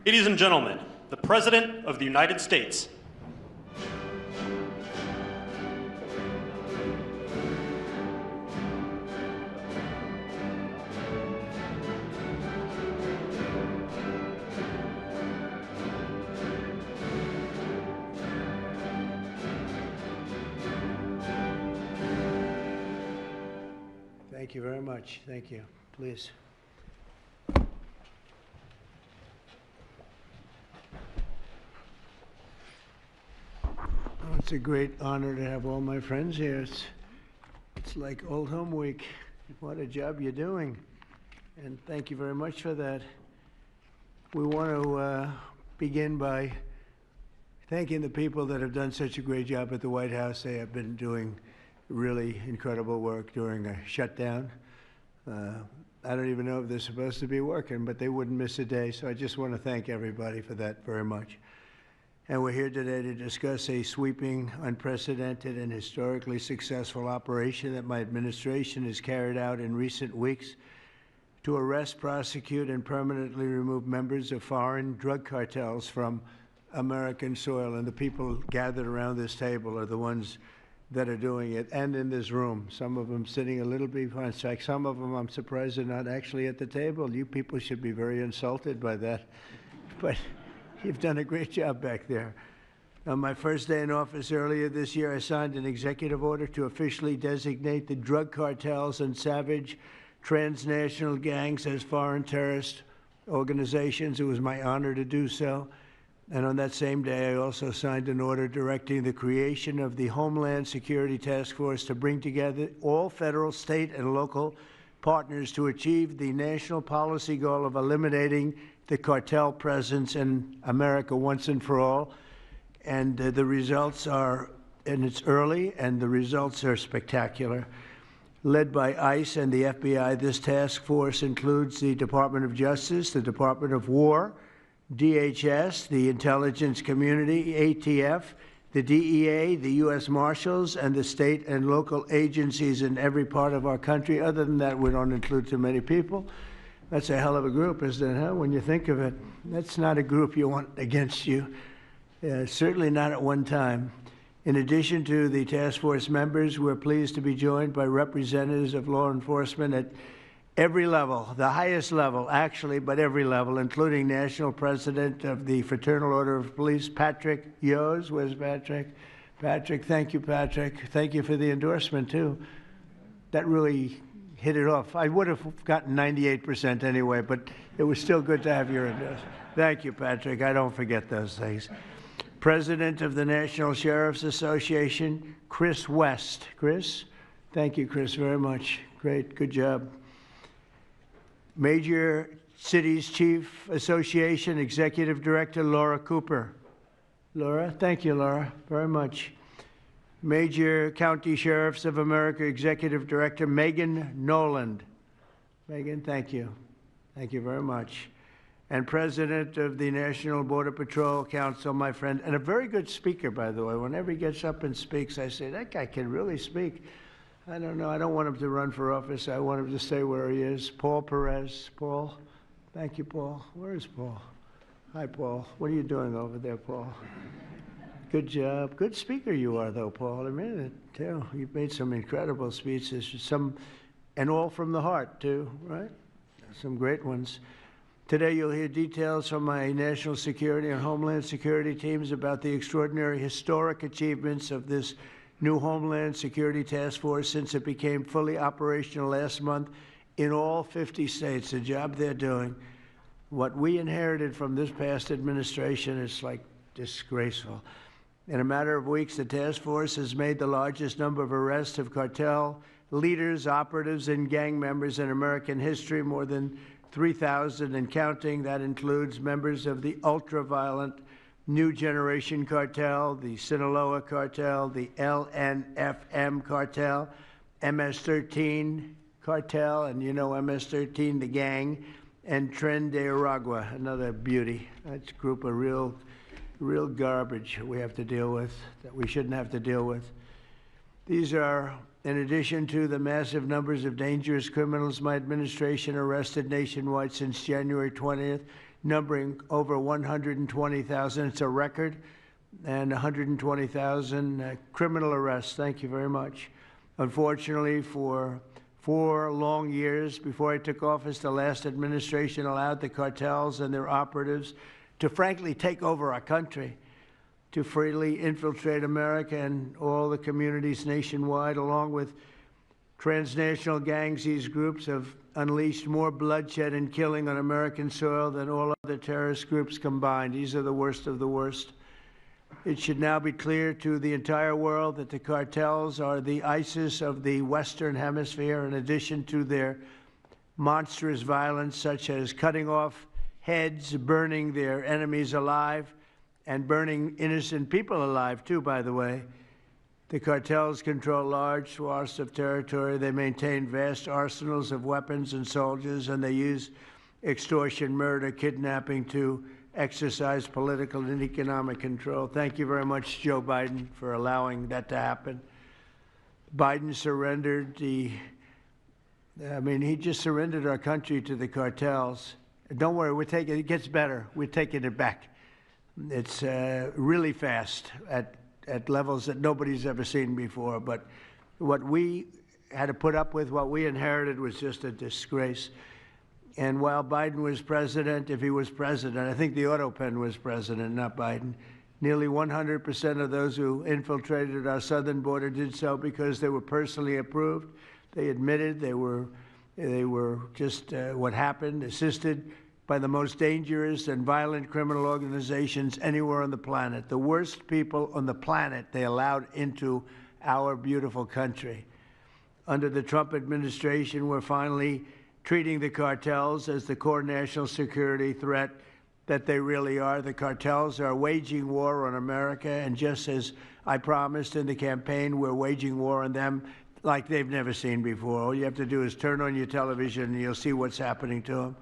Ladies and gentlemen, the President of the United States. Thank you very much. Thank you. Please. It's a great honor to have all my friends here. It's like old home week. What a job you're doing. And thank you very much for that. We want to begin by thanking the people that have done such a great job at the White House. They have been doing really incredible work during a shutdown. I don't even know if they're supposed to be working, but they wouldn't miss a day. So I just want to thank everybody for that very much. And we're here today to discuss a sweeping, unprecedented, and historically successful operation that my administration has carried out in recent weeks to arrest, prosecute, and permanently remove members of foreign drug cartels from American soil. And the people gathered around this table are the ones that are doing it, and in this room. Some of them sitting a little behind. Some of them, I'm surprised, are not actually at the table. You people should be very insulted by that. But you've done a great job back there. On my first day in office earlier this year, I signed an executive order to officially designate the drug cartels and savage transnational gangs as foreign terrorist organizations. It was my honor to do so. And on that same day, I also signed an order directing the creation of the Homeland Security Task Force to bring together all federal, state, and local partners to achieve the national policy goal of eliminating the cartel presence in America once and for all. And the results are, and it's early, and the results are spectacular. Led by ICE and the FBI, this task force includes the Department of Justice, the Department of War, DHS, the intelligence community, ATF, the DEA, the U.S. Marshals, and the state and local agencies in every part of our country. Other than that, we don't include too many people. That's a hell of a group, isn't it, huh? When you think of it, that's not a group you want against you, certainly not at one time. In addition to the task force members, we're pleased to be joined by representatives of law enforcement at every level, the highest level, actually, but every level, including National President of the Fraternal Order of Police, Patrick Yos. Where's Patrick? Patrick, thank you, Patrick. Thank you for the endorsement, too. That really hit it off. I would have gotten 98% anyway, but it was still good to have your endorsement. Thank you, Patrick. I don't forget those things. President of the National Sheriff's Association, Chris West. Chris? Thank you, Chris, very much. Great. Good job. Major Cities Chief Association Executive Director Laura Cooper. Laura, thank you, Laura, very much. Major County Sheriffs of America Executive Director Megan Noland. Megan, thank you. Thank you very much. And President of the National Border Patrol Council, my friend, and a very good speaker, by the way. Whenever he gets up and speaks, I say, that guy can really speak. I don't know. I don't want him to run for office. I want him to stay where he is. Paul Perez. Paul? Thank you, Paul. Where is Paul? Hi, Paul. What are you doing over there, Paul? Good job. Good speaker you are, though, Paul. I mean it, too. You've made some incredible speeches, and all from the heart, too, right? Some great ones. Today, you'll hear details from my national security and homeland security teams about the extraordinary historic achievements of this new Homeland Security Task Force since it became fully operational last month in all 50 states. The job they're doing, what we inherited from this past administration is like disgraceful. In a matter of weeks, the task force has made the largest number of arrests of cartel leaders, operatives, and gang members in American history, more than 3,000 and counting. That includes members of the ultra-violent New Generation Cartel, the Sinaloa Cartel, the LNFM Cartel, MS-13 Cartel, and you know MS-13, the gang, and Tren de Aragua, another beauty. That's a group of real garbage we have to deal with, that we shouldn't have to deal with. These are, in addition to the massive numbers of dangerous criminals my administration arrested nationwide since January 20th, numbering over 120,000. It's a record, and 120,000 criminal arrests. Thank you very much. Unfortunately, for 4 long years before I took office, the last administration allowed the cartels and their operatives to frankly take over our country, to freely infiltrate America and all the communities nationwide. Along with transnational gangs, these groups have unleashed more bloodshed and killing on American soil than all other terrorist groups combined. These are the worst of the worst. It should now be clear to the entire world that the cartels are the ISIS of the Western Hemisphere, in addition to their monstrous violence, such as cutting off heads, burning their enemies alive, and burning innocent people alive, too, by the way. The cartels control large swaths of territory. They maintain vast arsenals of weapons and soldiers, and they use extortion, murder, kidnapping to exercise political and economic control. Thank you very much, Joe Biden, for allowing that to happen. Biden surrendered he just surrendered our country to the cartels. Don't worry, it gets better. We're taking it back. It's really fast at levels that nobody's ever seen before. But what we had to put up with, what we inherited, was just a disgrace. And while Biden was president, if he was president, I think the auto pen was president, not Biden, nearly 100% of those who infiltrated our southern border did so because they were personally approved. They admitted they were just what happened, assisted by the most dangerous and violent criminal organizations anywhere on the planet. The worst people on the planet they allowed into our beautiful country. Under the Trump administration, we're finally treating the cartels as the core national security threat that they really are. The cartels are waging war on America, and just as I promised in the campaign, we're waging war on them like they've never seen before. All you have to do is turn on your television and you'll see what's happening to them.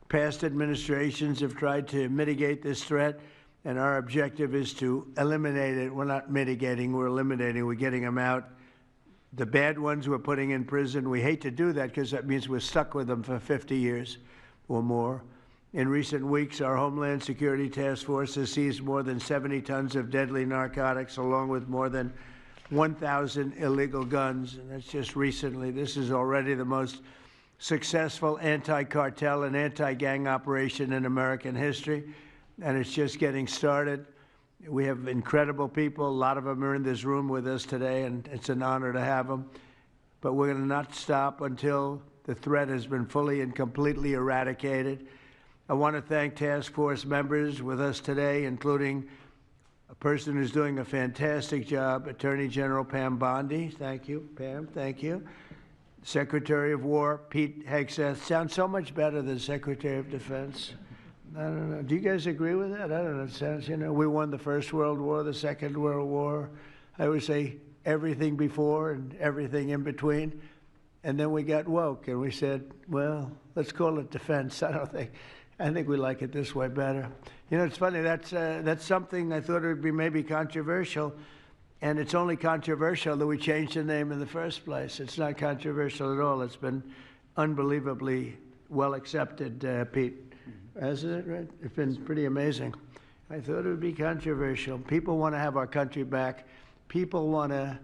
Past administrations have tried to mitigate this threat, and our objective is to eliminate it. We're not mitigating, we're eliminating. We're getting them out. The bad ones we're putting in prison. We hate to do that because that means we're stuck with them for 50 years or more. In recent weeks, our Homeland Security Task Force has seized more than 70 tons of deadly narcotics, along with more than 1,000 illegal guns. And that's just recently. This is already the most successful anti-cartel and anti-gang operation in American history, and it's just getting started. We have incredible people. A lot of them are in this room with us today, and it's an honor to have them. But we're going to not stop until the threat has been fully and completely eradicated. I want to thank task force members with us today, including a person who's doing a fantastic job, Attorney General Pam Bondi. Thank you, Pam. Thank you. Secretary of War Pete Hegseth. Sounds so much better than Secretary of Defense. I don't know. Do you guys agree with that? I don't know. It sounds, we won the First World War, the Second World War. I would say everything before and everything in between. And then we got woke and we said, well, let's call it defense. I think we like it this way better. It's funny. That's something I thought it would be maybe controversial. And it's only controversial that we changed the name in the first place. It's not controversial at all. It's been unbelievably well accepted, Pete. Hasn't it, right? It's been pretty amazing. I thought it would be controversial. People want to have our country back. People want to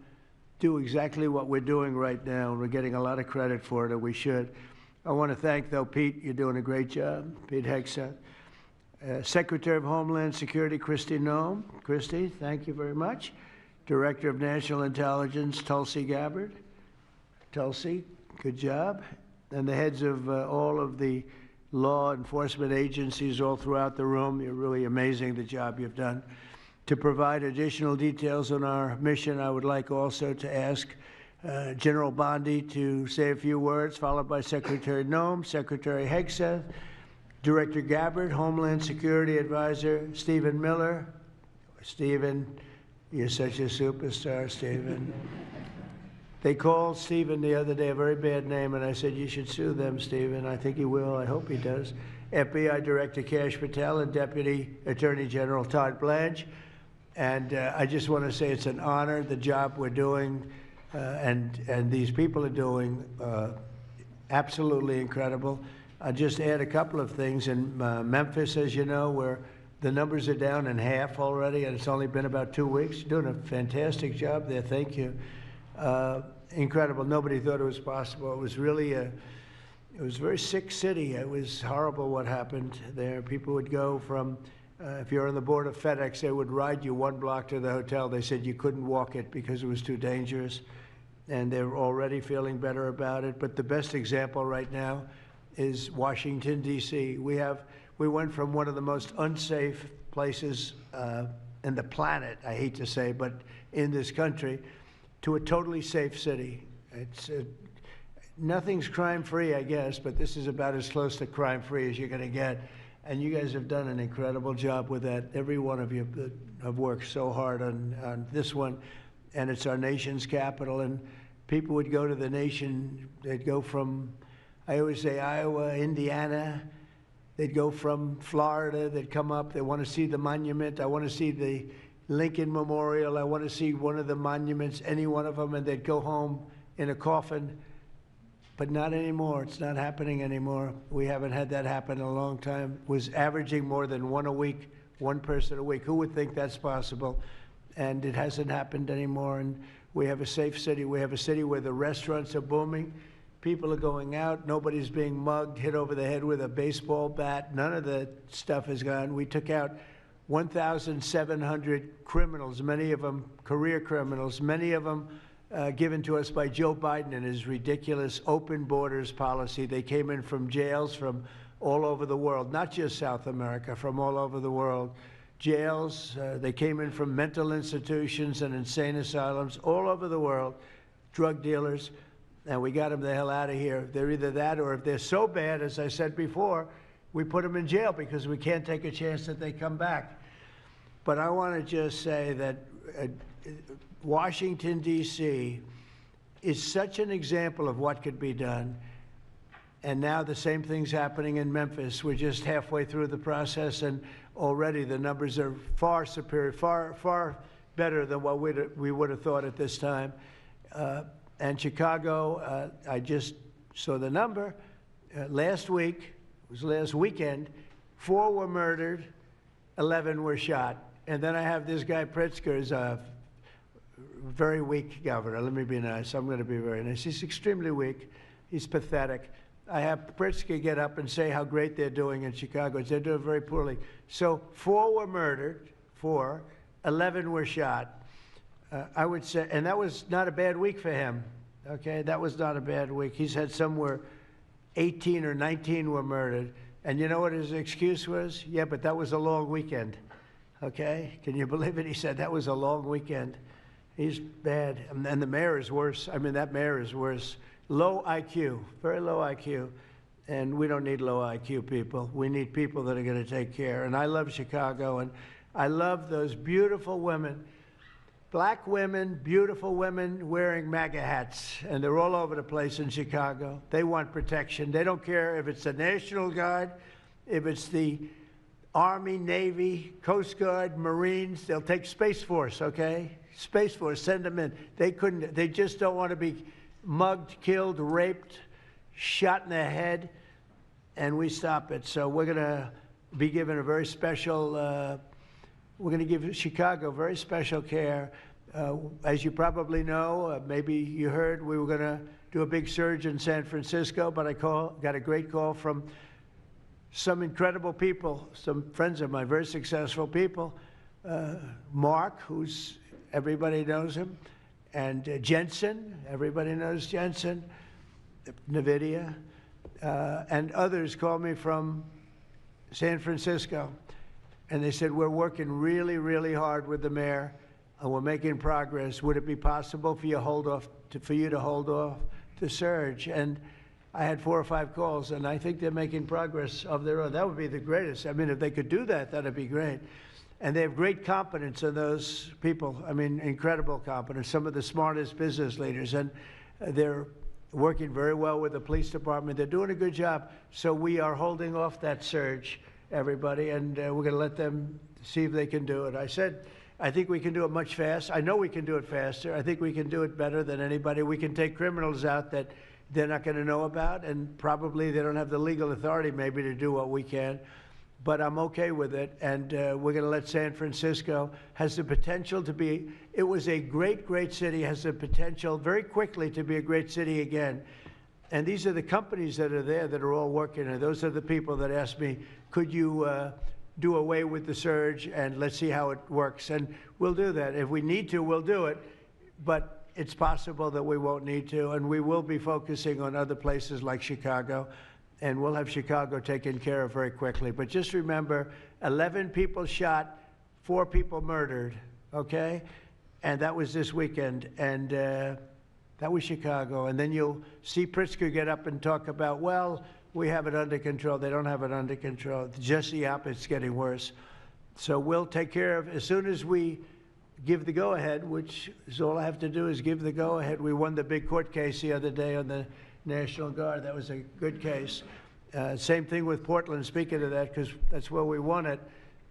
do exactly what we're doing right now, and we're getting a lot of credit for it, and we should. I want to thank, though, Pete. You're doing a great job. Pete Hegseth. Secretary of Homeland Security, Kristi Noem. Kristi, thank you very much. Director of National Intelligence, Tulsi Gabbard. Tulsi, good job. And the heads of all of the law enforcement agencies all throughout the room. You're really amazing, the job you've done. To provide additional details on our mission, I would like also to ask General Bondi to say a few words, followed by Secretary Noem, Secretary Hegseth, Director Gabbard, Homeland Security Advisor Stephen Miller. Stephen, you're such a superstar, Stephen. They called Stephen the other day a very bad name, and I said, you should sue them, Stephen. I think he will. I hope he does. FBI Director Kash Patel and Deputy Attorney General Todd Blanche. And I just want to say it's an honor, the job we're doing, and these people are doing absolutely incredible. I'll just add a couple of things. In Memphis, as you know, where the numbers are down in half already, and it's only been about 2 weeks. You're doing a fantastic job there. Thank you. Incredible. Nobody thought it was possible. It was really it was a very sick city. It was horrible what happened there. People would go from, if you're on the board of FedEx, they would ride you 1 block to the hotel. They said you couldn't walk it because it was too dangerous. And they're already feeling better about it. But the best example right now is Washington, D.C. We went from one of the most unsafe places in the planet, I hate to say, but in this country, to a totally safe city. Nothing's crime-free, I guess, but this is about as close to crime-free as you're going to get. And you guys have done an incredible job with that. Every one of you have worked so hard on this one, and it's our nation's capital. And people would go to the nation, they'd go from, I always say, Iowa, Indiana. They'd go from Florida, they'd come up, they want to see the monument. I want to see the Lincoln Memorial. I want to see one of the monuments, any one of them, and they'd go home in a coffin. But not anymore. It's not happening anymore. We haven't had that happen in a long time. It was averaging more than one a week, one person a week. Who would think that's possible? And it hasn't happened anymore. And we have a safe city. We have a city where the restaurants are booming. People are going out. Nobody's being mugged, hit over the head with a baseball bat. None of the stuff is gone. We took out 1,700 criminals, many of them career criminals, many of them given to us by Joe Biden and his ridiculous open borders policy. They came in from jails from all over the world, not just South America, from all over the world. Jails, they came in from mental institutions and insane asylums all over the world, drug dealers. And we got them the hell out of here. They're either that, or if they're so bad, as I said before, we put them in jail because we can't take a chance that they come back. But I want to just say that Washington, D.C. is such an example of what could be done. And now the same thing's happening in Memphis. We're just halfway through the process, and already the numbers are far superior, far better than what we would have thought at this time. And Chicago, I just saw the number. Last week, it was last weekend, 4 were murdered, 11 were shot. And then I have this guy Pritzker, is a very weak governor. Let me be nice. I'm going to be very nice. He's extremely weak. He's pathetic. I have Pritzker get up and say how great they're doing in Chicago. They're doing very poorly. So 4 were murdered, 4, 11 were shot. I would say, and that was not a bad week for him, okay? That was not a bad week. He's had somewhere 18 or 19 were murdered. And you know what his excuse was? Yeah, but that was a long weekend, okay? Can you believe it? He said that was a long weekend. He's bad. And the mayor is worse. I mean, that mayor is worse. Low IQ, very low IQ. And we don't need low IQ people. We need people that are going to take care. And I love Chicago, and I love those beautiful women. Black women, beautiful women wearing MAGA hats, and they're all over the place in Chicago. They want protection. They don't care if it's the National Guard, if it's the Army, Navy, Coast Guard, Marines. They'll take Space Force, okay? Space Force, send them in. They just don't want to be mugged, killed, raped, shot in the head, and we stop it. So we're going to be given a very special we're going to give Chicago very special care. As you probably know, maybe you heard, we were going to do a big surge in San Francisco, but I got a great call from some incredible people, some friends of mine, very successful people. Mark, everybody knows him, and Jensen, everybody knows Jensen, NVIDIA, and others called me from San Francisco. And they said, we're working really, really hard with the mayor, and we're making progress. Would it be possible for you to hold off the surge? And I had 4 or 5 calls, and I think they're making progress of their own. That would be the greatest. I mean, if they could do that, that'd be great. And they have great competence in those people. I mean, incredible competence, some of the smartest business leaders. And they're working very well with the police department. They're doing a good job. So we are holding off that surge, everybody, and we're going to let them see if they can do it. I said, I think we can do it much faster. I know we can do it faster. I think we can do it better than anybody. We can take criminals out that they're not going to know about, and probably they don't have the legal authority maybe to do what we can. But I'm okay with it, and we're going to let San Francisco, has the potential to be, it was a great, great city, has the potential very quickly to be a great city again. And these are the companies that are there that are all working, and those are the people that asked me, could you do away with the surge, and let's see how it works. And we'll do that. If we need to, we'll do it. But it's possible that we won't need to, and we will be focusing on other places like Chicago. And we'll have Chicago taken care of very quickly. But just remember, 11 people shot, 4 people murdered, okay? And that was this weekend, and that was Chicago. And then you'll see Pritzker get up and talk about, well, we have it under control. They don't have it under control. Just the opposite, it's getting worse. So we'll take care of, as soon as we give the go-ahead, which is all I have to do is give the go-ahead. We won the big court case the other day on the National Guard. That was a good case. Same thing with Portland, speaking of that, because that's where we won it.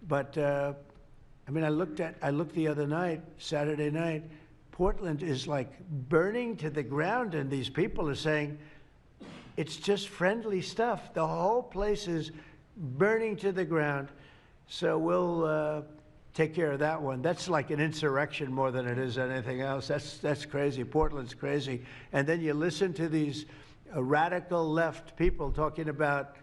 But, I mean, I looked the other night, Saturday night, Portland is like burning to the ground, and these people are saying, it's just friendly stuff. The whole place is burning to the ground. So we'll take care of that one. That's like an insurrection more than it is anything else. That's crazy. Portland's crazy. And then you listen to these radical left people talking about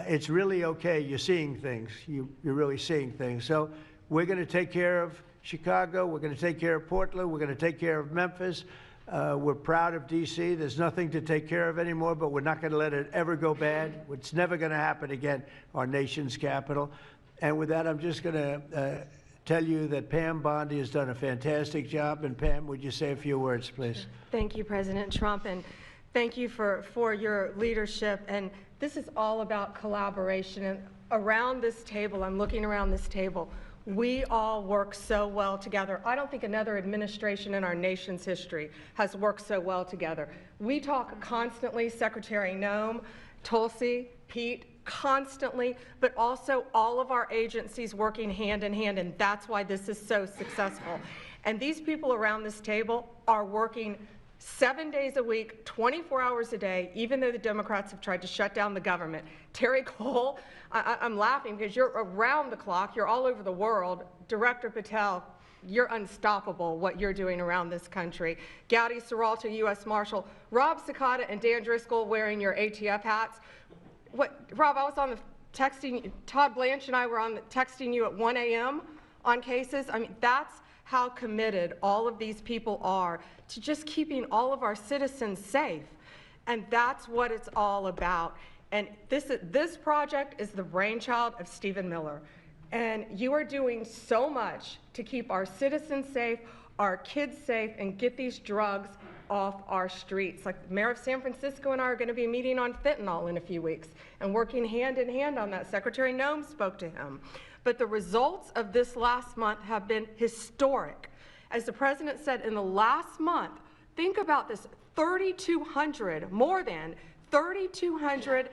it's really okay. You're seeing things. You're really seeing things. So we're going to take care of Chicago. We're going to take care of Portland. We're going to take care of Memphis. We're proud of D.C. There's nothing to take care of anymore, but we're not going to let it ever go bad. It's never going to happen again, our nation's capital. And with that, I'm just going to tell you that Pam Bondi has done a fantastic job. And Pam, would you say a few words, please? Thank you, President Trump, and thank you for your leadership. And this is all about collaboration. And around this table, I'm looking around this table, we all work so well together. I don't think another administration in our nation's history has worked so well together. We talk constantly, Secretary Noem, Tulsi, Pete, constantly, but also all of our agencies working hand in hand, and that's why this is so successful. And these people around this table are working 7 days a week, 24 hours a day, even though the Democrats have tried to shut down the government. Terry Cole, I'm laughing because you're around the clock, you're all over the world. Director Patel, you're unstoppable, what you're doing around this country. Gowdy Serralta, U.S. Marshal, Rob Sakata and Dan Driscoll wearing your ATF hats. Rob, I was on the texting, Todd Blanche and I were on the texting you at 1 a.m. on cases. I mean, that's how committed all of these people are to just keeping all of our citizens safe. And that's what it's all about. And this project is the brainchild of Stephen Miller. And you are doing so much to keep our citizens safe, our kids safe, and get these drugs off our streets. Like the mayor of San Francisco and I are going to be meeting on fentanyl in a few weeks and working hand in hand on that. Secretary Noem spoke to him. But the results of this last month have been historic. As the president said, in the last month, think about this, 3,200, more than 3,200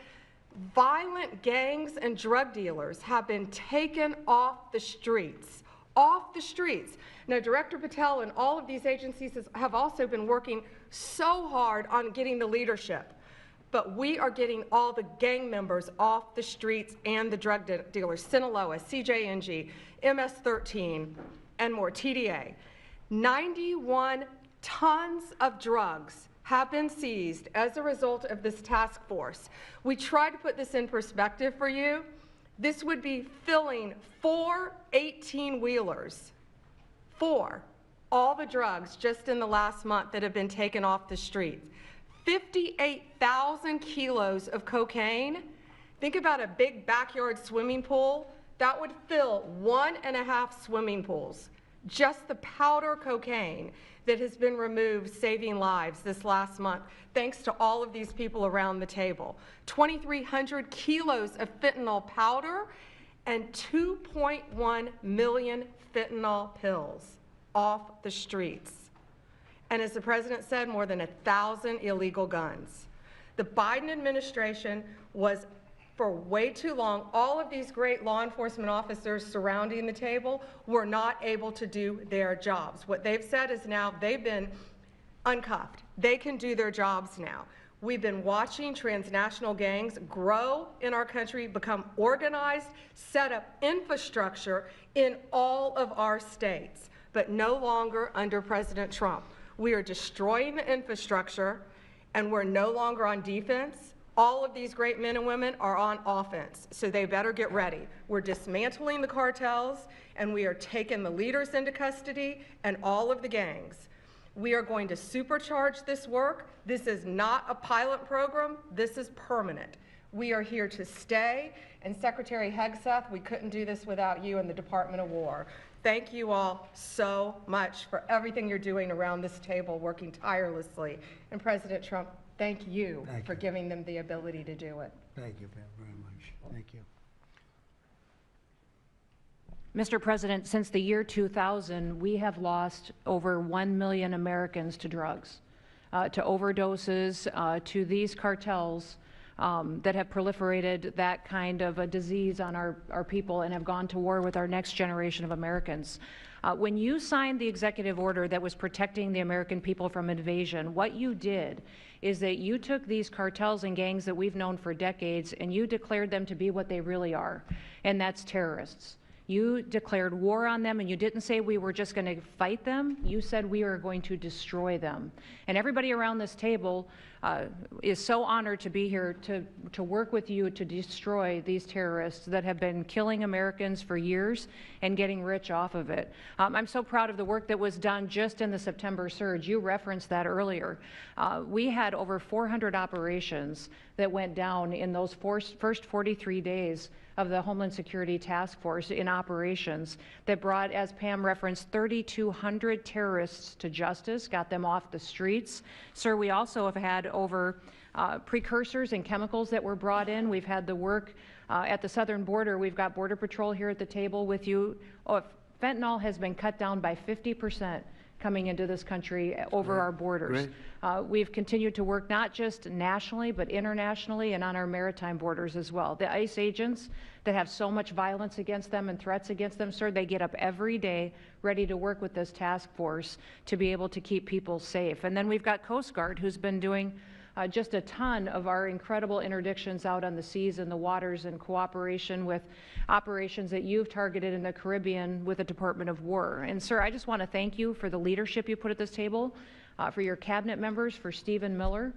violent gangs and drug dealers have been taken off the streets. Off the streets. Now, Director Patel and all of these agencies have also been working so hard on getting the leadership. But we are getting all the gang members off the streets and the drug dealers, Sinaloa, CJNG, MS-13, and more, TDA. 91 tons of drugs have been seized as a result of this task force. We tried to put this in perspective for you. This would be filling 4 18-wheelers, 4, all the drugs just in the last month that have been taken off the streets. 58,000 kilos of cocaine. Think about a big backyard swimming pool. That would fill 1.5 swimming pools. Just the powder cocaine that has been removed, saving lives this last month, thanks to all of these people around the table. 2,300 kilos of fentanyl powder and 2.1 million fentanyl pills off the streets. And as the president said, more than 1,000 illegal guns. The Biden administration was, for way too long, all of these great law enforcement officers surrounding the table were not able to do their jobs. What they've said is now they've been uncuffed. They can do their jobs now. We've been watching transnational gangs grow in our country, become organized, set up infrastructure in all of our states, but no longer under President Trump. We are destroying the infrastructure, and we're no longer on defense. All of these great men and women are on offense, so they better get ready. We're dismantling the cartels, and we are taking the leaders into custody and all of the gangs. We are going to supercharge this work. This is not a pilot program. This is permanent. We are here to stay. And Secretary Hegseth, we couldn't do this without you and the Department of War. Thank you all so much for everything you're doing around this table, working tirelessly. And President Trump, thank you for giving them the ability to do it. Thank you very much. Thank you. Mr. President, since the year 2000, we have lost over 1 million Americans to drugs, to overdoses, to these cartels that have proliferated that kind of a disease on our people and have gone to war with our next generation of Americans. When you signed the executive order that was protecting the American people from invasion, what you did is that you took these cartels and gangs that we've known for decades and you declared them to be what they really are, and that's terrorists. You declared war on them, and you didn't say we were just going to fight them. You said we are going to destroy them. And everybody around this table is so honored to be here to work with you to destroy these terrorists that have been killing Americans for years and getting rich off of it. I'm so proud of the work that was done just in the September surge. You referenced that earlier. We had over 400 operations that went down in those first 43 days of the Homeland Security Task Force in operations that brought, as Pam referenced, 3,200 terrorists to justice, got them off the streets. Sir, we also have had over precursors and chemicals that were brought in. We've had the work at the southern border. We've got Border Patrol here at the table with you. Fentanyl has been cut down by 50% coming into this country over our borders. We've continued to work not just nationally, but internationally and on our maritime borders as well. The ICE agents that have so much violence against them and threats against them, sir, they get up every day ready to work with this task force to be able to keep people safe. And then we've got Coast Guard, who's been doing just a ton of our incredible interdictions out on the seas and the waters in cooperation with operations that you've targeted in the Caribbean with the Department of War. And sir, I just want to thank you for the leadership you put at this table, for your cabinet members, for Stephen Miller,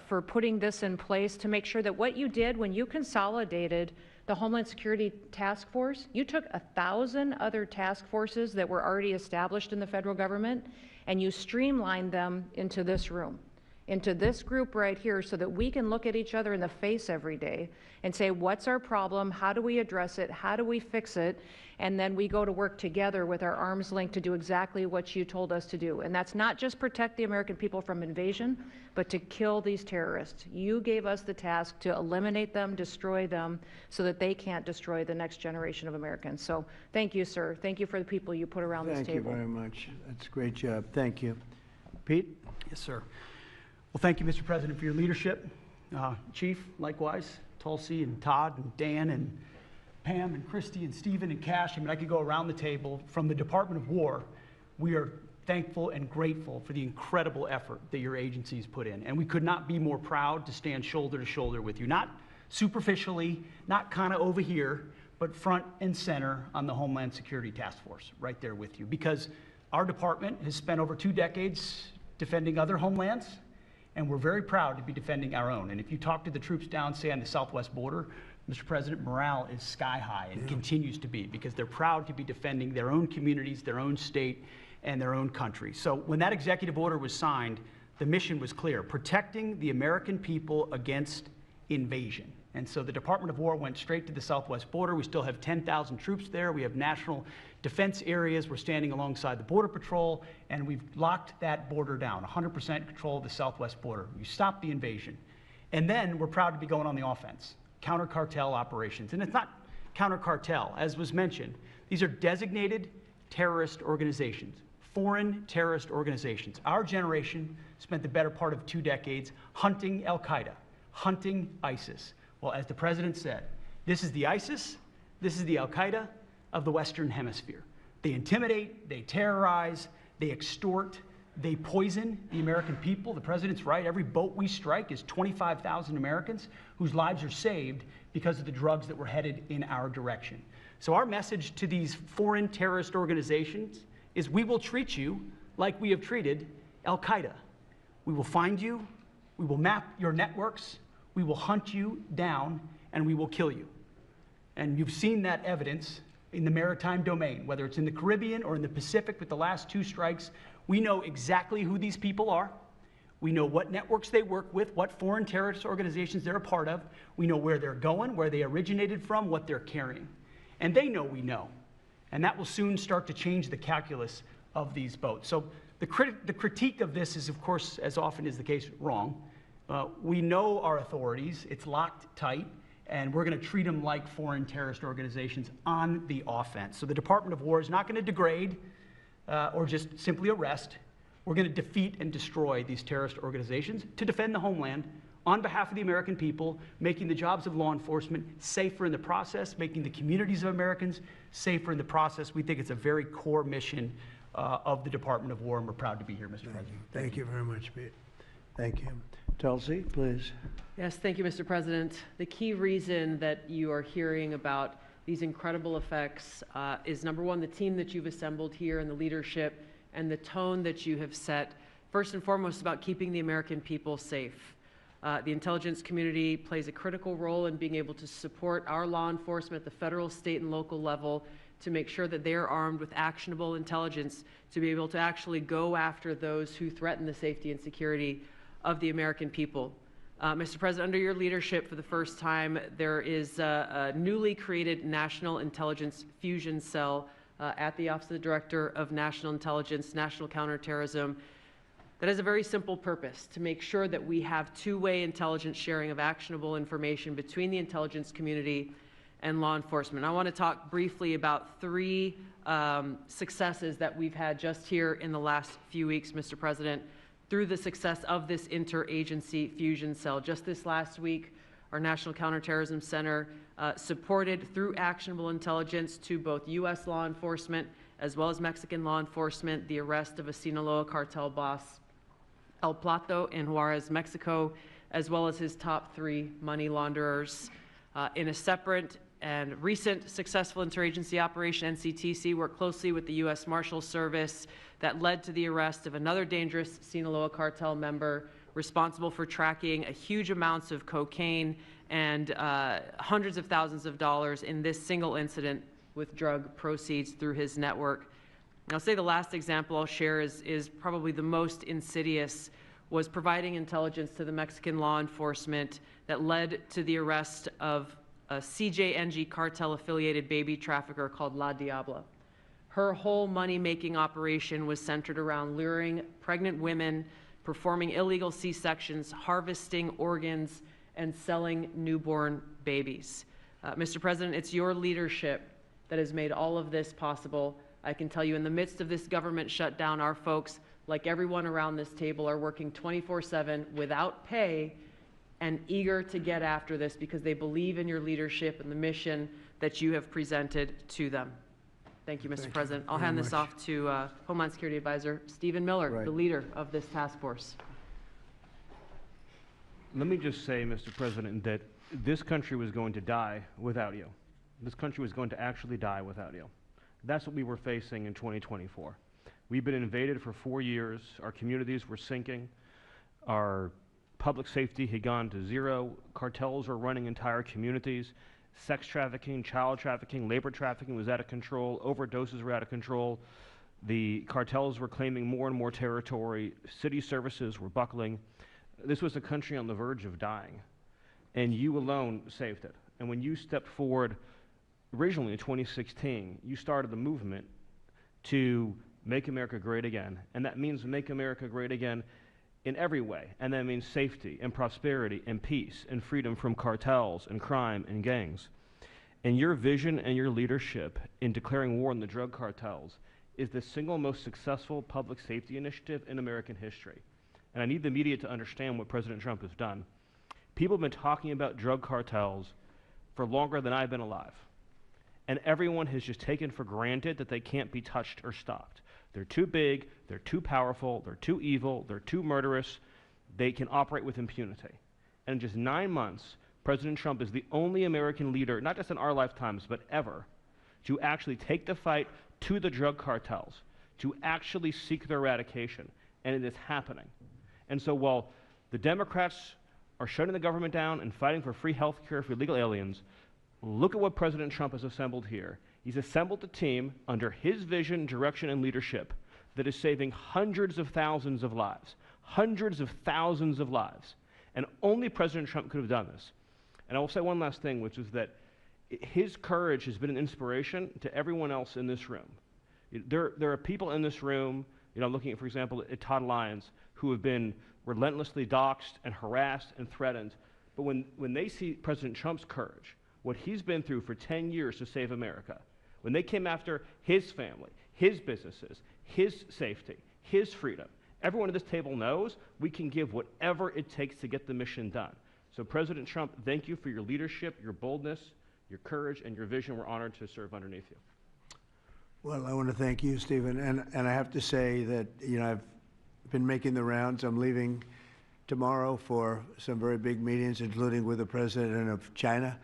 for putting this in place to make sure that what you did when you consolidated the Homeland Security Task Force, you took 1,000 other task forces that were already established in the federal government and you streamlined them into this room, into this group right here, so that we can look at each other in the face every day and say, what's our problem? How do we address it? How do we fix it? And then we go to work together with our arms linked to do exactly what you told us to do. And that's not just protect the American people from invasion, but to kill these terrorists. You gave us the task to eliminate them, destroy them, so that they can't destroy the next generation of Americans. So thank you, sir. Thank you for the people you put around this table. Thank you very much. That's a great job. Thank you. Pete? Yes, sir. Well, thank you, Mr. President, for your leadership. Chief, likewise, Tulsi and Todd and Dan and Pam and Christy and Stephen and Cash. I mean, I could go around the table. From the Department of War, we are thankful and grateful for the incredible effort that your agencies put in. And we could not be more proud to stand shoulder to shoulder with you, not superficially, not kind of over here, but front and center on the Homeland Security Task Force, right there with you. Because our department has spent over 2 decades defending other homelands, and we're very proud to be defending our own. And if you talk to the troops down, say, on the southwest border, Mr. President, morale is sky high and continues to be, because they're proud to be defending their own communities, their own state, and their own country. So when that executive order was signed, the mission was clear: protecting the American people against invasion. And so the Department of War went straight to the southwest border. We still have 10,000 troops there. We have national defense areas. We're standing alongside the Border Patrol, and we've locked that border down, 100% control of the southwest border. You stop the invasion. And then we're proud to be going on the offense, counter-cartel operations. And it's not counter-cartel, as was mentioned. These are designated terrorist organizations, foreign terrorist organizations. Our generation spent the better part of 2 decades hunting Al-Qaeda, hunting ISIS. Well, as the president said, this is the ISIS, this is the Al-Qaeda of the Western Hemisphere. They intimidate, they terrorize, they extort, They poison the American people. The president's right. Every boat we strike is 25,000 Americans whose lives are saved because of the drugs that were headed in our direction. So our message to these foreign terrorist organizations is we will treat you like we have treated Al-Qaeda. We will find you, we will map your networks, we will hunt you down, and we will kill you. And you've seen that evidence in the maritime domain, whether it's in the Caribbean or in the Pacific with the last 2 strikes. We know exactly who these people are. We know what networks they work with, what foreign terrorist organizations they're a part of. We know where they're going, where they originated from, what they're carrying. And they know we know. And that will soon start to change the calculus of these boats. So the critique of this is, of course, as often is the case, wrong. We know our authorities. It's locked tight. And we're going to treat them like foreign terrorist organizations on the offense. So the Department of War is not going to degrade or just simply arrest. We're going to defeat and destroy these terrorist organizations to defend the homeland on behalf of the American people, making the jobs of law enforcement safer in the process, making the communities of Americans safer in the process. We think it's a very core mission of the Department of War, and we're proud to be here, Mr. President. Thank you very much, Pete. Thank you. Tulsi, please. Yes, thank you, Mr. President. The key reason that you are hearing about these incredible effects is, number one, the team that you've assembled here and the leadership and the tone that you have set, first and foremost, about keeping the American people safe. The intelligence community plays a critical role in being able to support our law enforcement at the federal, state, and local level to make sure that they're armed with actionable intelligence to be able to actually go after those who threaten the safety and security of the American people. Mr. President, under your leadership, for the first time, there is a newly created National Intelligence Fusion Cell at the Office of the Director of National Intelligence, National Counterterrorism, that has a very simple purpose: to make sure that we have two-way intelligence sharing of actionable information between the intelligence community and law enforcement. I want to talk briefly about 3 successes that we've had just here in the last few weeks, Mr. President, through the success of this interagency fusion cell. Just this last week, our National Counterterrorism Center supported, through actionable intelligence to both U.S. law enforcement as well as Mexican law enforcement, the arrest of a Sinaloa cartel boss, El Plato, in Juarez, Mexico, as well as his top 3 money launderers. In a separate and recent successful interagency operation, NCTC worked closely with the U.S. Marshals Service that led to the arrest of another dangerous Sinaloa cartel member responsible for tracking huge amounts of cocaine and hundreds of thousands of dollars in this single incident with drug proceeds through his network. And I'll say the last example I'll share is probably the most insidious, was providing intelligence to the Mexican law enforcement that led to the arrest of a CJNG cartel-affiliated baby trafficker called La Diabla. Her whole money-making operation was centered around luring pregnant women, performing illegal C-sections, harvesting organs, and selling newborn babies. Mr. President, it's your leadership that has made all of this possible. I can tell you, in the midst of this government shutdown, our folks, like everyone around this table, are working 24/7 without pay and eager to get after this because they believe in your leadership and the mission that you have presented to them. Thank you, Mr. President. I'll hand this off to Homeland Security Advisor Stephen Miller, the leader of this task force. Let me just say, Mr. President, that this country was going to die without you. This country was going to actually die without you. That's what we were facing in 2024. We've been invaded for 4 years. Our communities were sinking. Our public safety had gone to zero. Cartels were running entire communities. Sex trafficking, child trafficking, labor trafficking was out of control. Overdoses were out of control. The cartels were claiming more and more territory. City services were buckling. This was a country on the verge of dying, and you alone saved it. And when you stepped forward originally in 2016, you started the movement to make America great again, and that means make America great again in every way, and that means safety and prosperity and peace and freedom from cartels and crime and gangs. And your vision and your leadership in declaring war on the drug cartels is the single most successful public safety initiative in American history. And I need the media to understand what President Trump has done. People have been talking about drug cartels for longer than I've been alive. And everyone has just taken for granted that they can't be touched or stopped. They're too big, they're too powerful, they're too evil, they're too murderous. They can operate with impunity. And in just 9 months, President Trump is the only American leader, not just in our lifetimes, but ever, to actually take the fight to the drug cartels, to actually seek their eradication. And it is happening. And so while the Democrats are shutting the government down and fighting for free health care for illegal aliens, look at what President Trump has assembled here. He's assembled a team under his vision, direction, and leadership that is saving hundreds of thousands of lives. Hundreds of thousands of lives. And only President Trump could have done this. And I will say one last thing, which is that his courage has been an inspiration to everyone else in this room. There are people in this room, I'm looking at, for example, at Todd Lyons, who have been relentlessly doxxed and harassed and threatened. But when they see President Trump's courage, what he's been through for 10 years to save America, when they came after his family, his businesses, his safety, his freedom, everyone at this table knows we can give whatever it takes to get the mission done. So President Trump, thank you for your leadership, your boldness, your courage, and your vision. We're honored to serve underneath you. Well, I want to thank you, Stephen. And I have to say that, I've been making the rounds. I'm leaving tomorrow for some very big meetings, including with the president of China,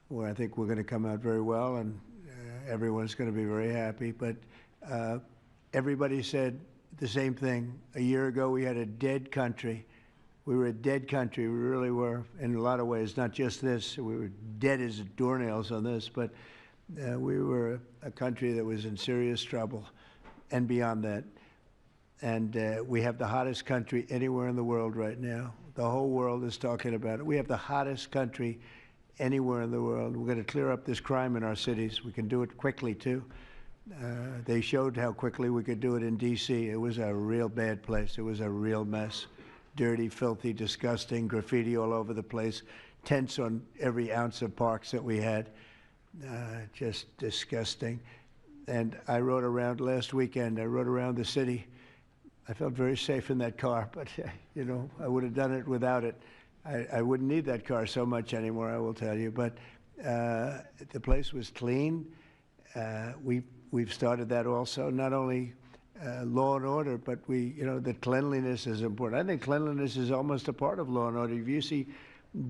where I think we're going to come out very well, and everyone's going to be very happy. But everybody said the same thing. A year ago, we had a dead country. We were a dead country. We really were, in a lot of ways, not just this. We were dead as doornails on this, but we were a country that was in serious trouble and beyond that. And we have the hottest country anywhere in the world right now. The whole world is talking about it. We have the hottest country anywhere in the world. We're going to clear up this crime in our cities. We can do it quickly, too. They showed how quickly we could do it in D.C. It was a real bad place. It was a real mess. Dirty, filthy, disgusting, graffiti all over the place, tents on every ounce of parks that we had. Just disgusting. And I rode around last weekend. I rode around the city. I felt very safe in that car, but, I would have done it without it. I wouldn't need that car so much anymore, I will tell you. But the place was clean. We've started that also, not only law and order, but the cleanliness is important. I think cleanliness is almost a part of law and order. If you see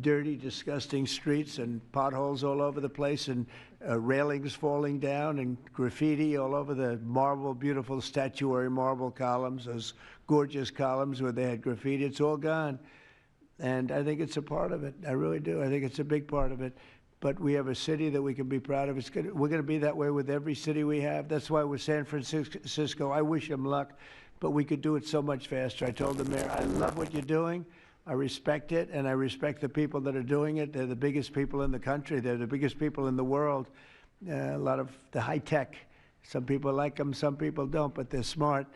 dirty, disgusting streets and potholes all over the place and railings falling down and graffiti all over the marble, beautiful statuary marble columns, those gorgeous columns where they had graffiti, it's all gone. And I think it's a part of it. I really do. I think it's a big part of it. But we have a city that we can be proud of. We're going to be that way with every city we have. That's why with San Francisco, I wish them luck, but we could do it so much faster. I told the mayor, I love what you're doing. I respect it, and I respect the people that are doing it. They're the biggest people in the country. They're the biggest people in the world. A lot of the high tech. Some people like them, some people don't, but they're smart,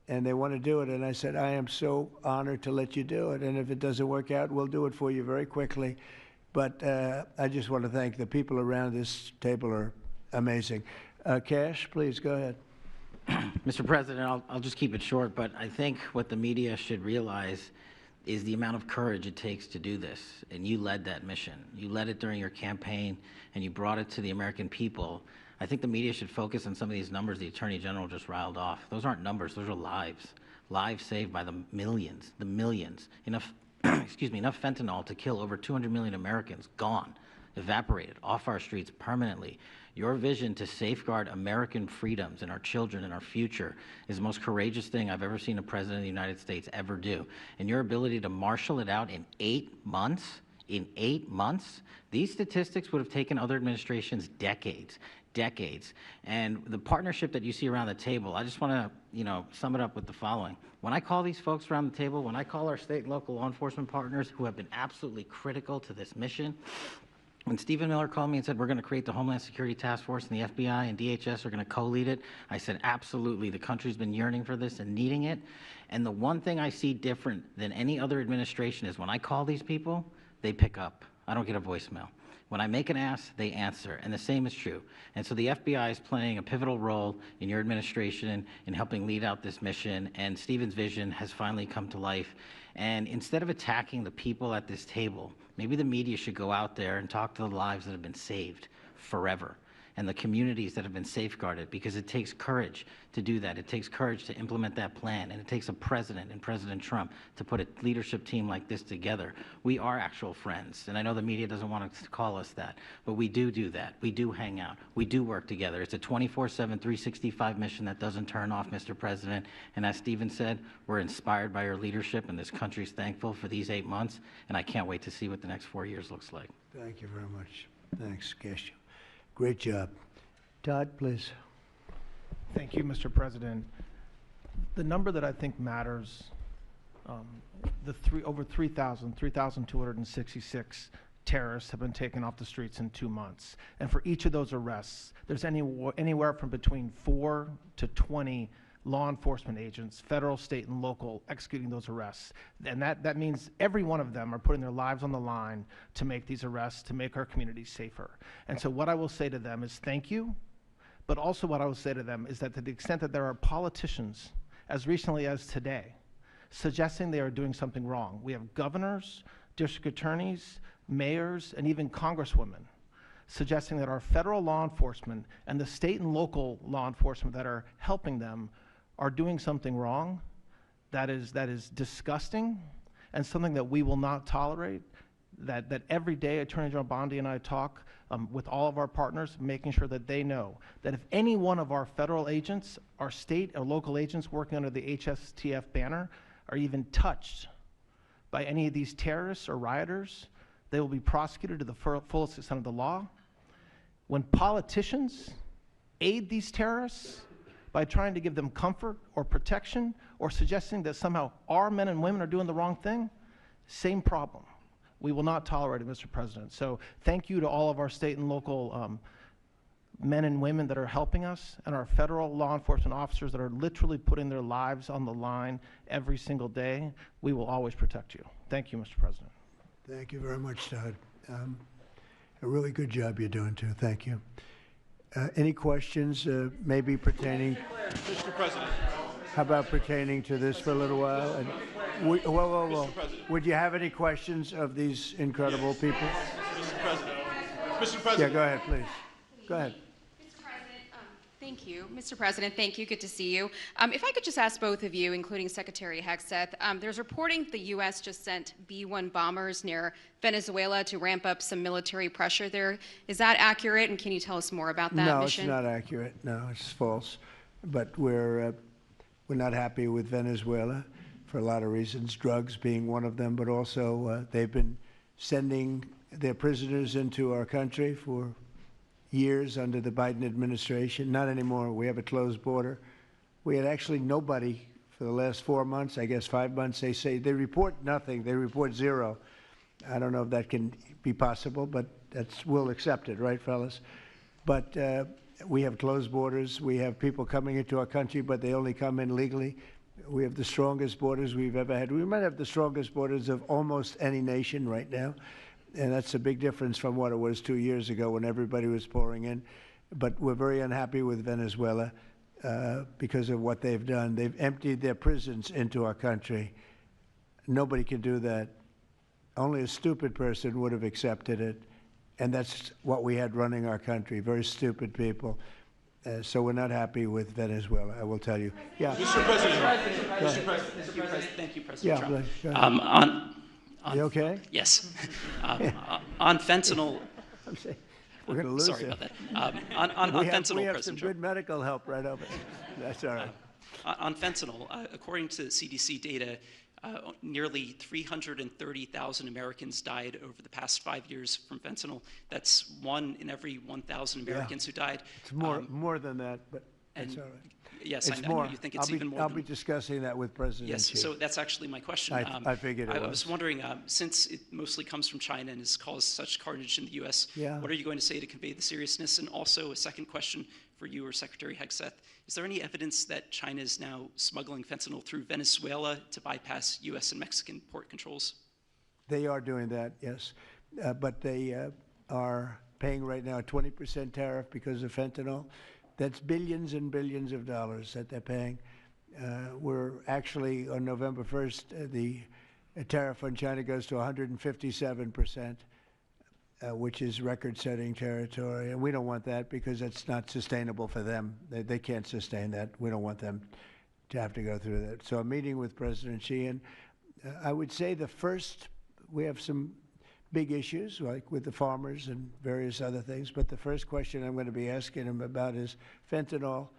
and they want to do it. And I said, I am so honored to let you do it. And if it doesn't work out, we'll do it for you very quickly. But I just want to thank the people around this table are amazing. Cash, please go ahead. Mr. President, I'll just keep it short, but I think what the media should realize is the amount of courage it takes to do this. And you led that mission. You led it during your campaign, and you brought it to the American people. I think the media should focus on some of these numbers the Attorney General just riled off. Those aren't numbers, those are lives. Lives saved by the millions, Enough, enough fentanyl to kill over 200 million Americans, gone, evaporated off our streets permanently. Your vision to safeguard American freedoms and our children and our future is the most courageous thing I've ever seen a president of the United States ever do. And your ability to marshal it out in 8 months, these statistics would have taken other administrations decades. And the partnership that you see around the table, I just want to, sum it up with the following. When I call these folks around the table, when I call our state and local law enforcement partners who have been absolutely critical to this mission, when Stephen Miller called me and said, we're going to create the Homeland Security Task Force, and the FBI and DHS are going to co-lead it, I said, absolutely. The country's been yearning for this and needing it. And the one thing I see different than any other administration is when I call these people, they pick up. I don't get a voicemail. When I make an ask, they answer, and the same is true. And so the FBI is playing a pivotal role in your administration in helping lead out this mission, and Stephen's vision has finally come to life. And instead of attacking the people at this table, maybe the media should go out there and talk to the lives that have been saved forever. and the communities that have been safeguarded, because it takes courage to do that. It takes courage to implement that plan, and it takes a president and President Trump to put a leadership team like this together. We are actual friends, and I know the media doesn't want to call us that, but we do that. We do hang out. We do work together. It's a 24/7, 365 mission that doesn't turn off, Mr. President. And as Stephen said, we're inspired by your leadership, and this country's thankful for these 8 months, and I can't wait to see what the next 4 years looks like. Thank you very much. Thanks, Cash. Great job. Todd, please. Thank you, Mr. President. The number that I think matters, over 3,266 terrorists have been taken off the streets in 2 months. And for each of those arrests, there's anywhere from between 4 to 20 law enforcement agents, federal, state, and local, executing those arrests. And that means every one of them are putting their lives on the line to make these arrests, to make our communities safer. And so what I will say to them is thank you, but also what I will say to them is that to the extent that there are politicians, as recently as today, suggesting they are doing something wrong. We have governors, district attorneys, mayors, and even congresswomen suggesting that our federal law enforcement and the state and local law enforcement that are helping them are doing something wrong. That is disgusting and something that we will not tolerate. That every day Attorney General Bondi and I talk with all of our partners, making sure that they know that if any one of our federal agents, our state or local agents working under the HSTF banner are even touched by any of these terrorists or rioters, they will be prosecuted to the fullest extent of the law. When politicians aid these terrorists by trying to give them comfort or protection or suggesting that somehow our men and women are doing the wrong thing, same problem. We will not tolerate it, Mr. President. So thank you to all of our state and local men and women that are helping us, and our federal law enforcement officers that are literally putting their lives on the line every single day. We will always protect you. Thank you, Mr. President. Thank you very much, Todd. A really good job you're doing, too. Thank you. Any questions, maybe pertaining? Mr. President. How about pertaining to this for a little while? And whoa. Would you have any questions of these incredible people? Mr. President. Mr. President. Yeah, go ahead, please. Go ahead. Thank you. Mr. President, thank you. Good to see you. If I could just ask both of you, including Secretary Hegseth, there's reporting the U.S. just sent B-1 bombers near Venezuela to ramp up some military pressure there. Is that accurate, and can you tell us more about that mission? No, it's not accurate. No, it's false. But we're not happy with Venezuela for a lot of reasons, drugs being one of them, but also they've been sending their prisoners into our country for years under the Biden administration. Not anymore. We have a closed border. We had actually nobody for the last 4 months, I guess 5 months. They report nothing. They report zero. I don't know if that can be possible, but we'll accept it, right, fellas? But we have closed borders. We have people coming into our country, but they only come in legally. We have the strongest borders we've ever had. We might have the strongest borders of almost any nation right now. And that's a big difference from what it was 2 years ago when everybody was pouring in. But we're very unhappy with Venezuela because of what they've done. They've emptied their prisons into our country. Nobody can do that. Only a stupid person would have accepted it. And that's what we had running our country, very stupid people. So we're not happy with Venezuela, I will tell you. Yeah. Mr. President. Mr. President. Thank you, President Trump. Yeah, you okay? Yes. On fentanyl. I'm saying, we're going to lose Sorry it. about that. On fentanyl, we have President some good medical help right over there. That's all right. On fentanyl, according to CDC data, nearly 330,000 Americans died over the past 5 years from fentanyl. That's 1 in every 1,000 Americans who died. It's more than that, but that's all right. Yes, It's I more. know you think it's even more. I'll be discussing that with President Yes, Xi. so that's actually my question. I figured it was. I was wondering, since it mostly comes from China and has caused such carnage in the U.S., what are you going to say to convey the seriousness? And also a second question for you or Secretary Hegseth. Is there any evidence that China is now smuggling fentanyl through Venezuela to bypass U.S. and Mexican port controls? They are doing that, yes. But they are paying right now a 20% tariff because of fentanyl. That's billions and billions of dollars that they're paying. We're actually, on November 1st, the tariff on China goes to 157%. which is record-setting territory. And we don't want that because it's not sustainable for them. They can't sustain that. We don't want them to have to go through that. So I'm meeting with President Xi, and I would say we have some big issues, like with the farmers and various other things, but the first question I'm going to be asking him about is fentanyl.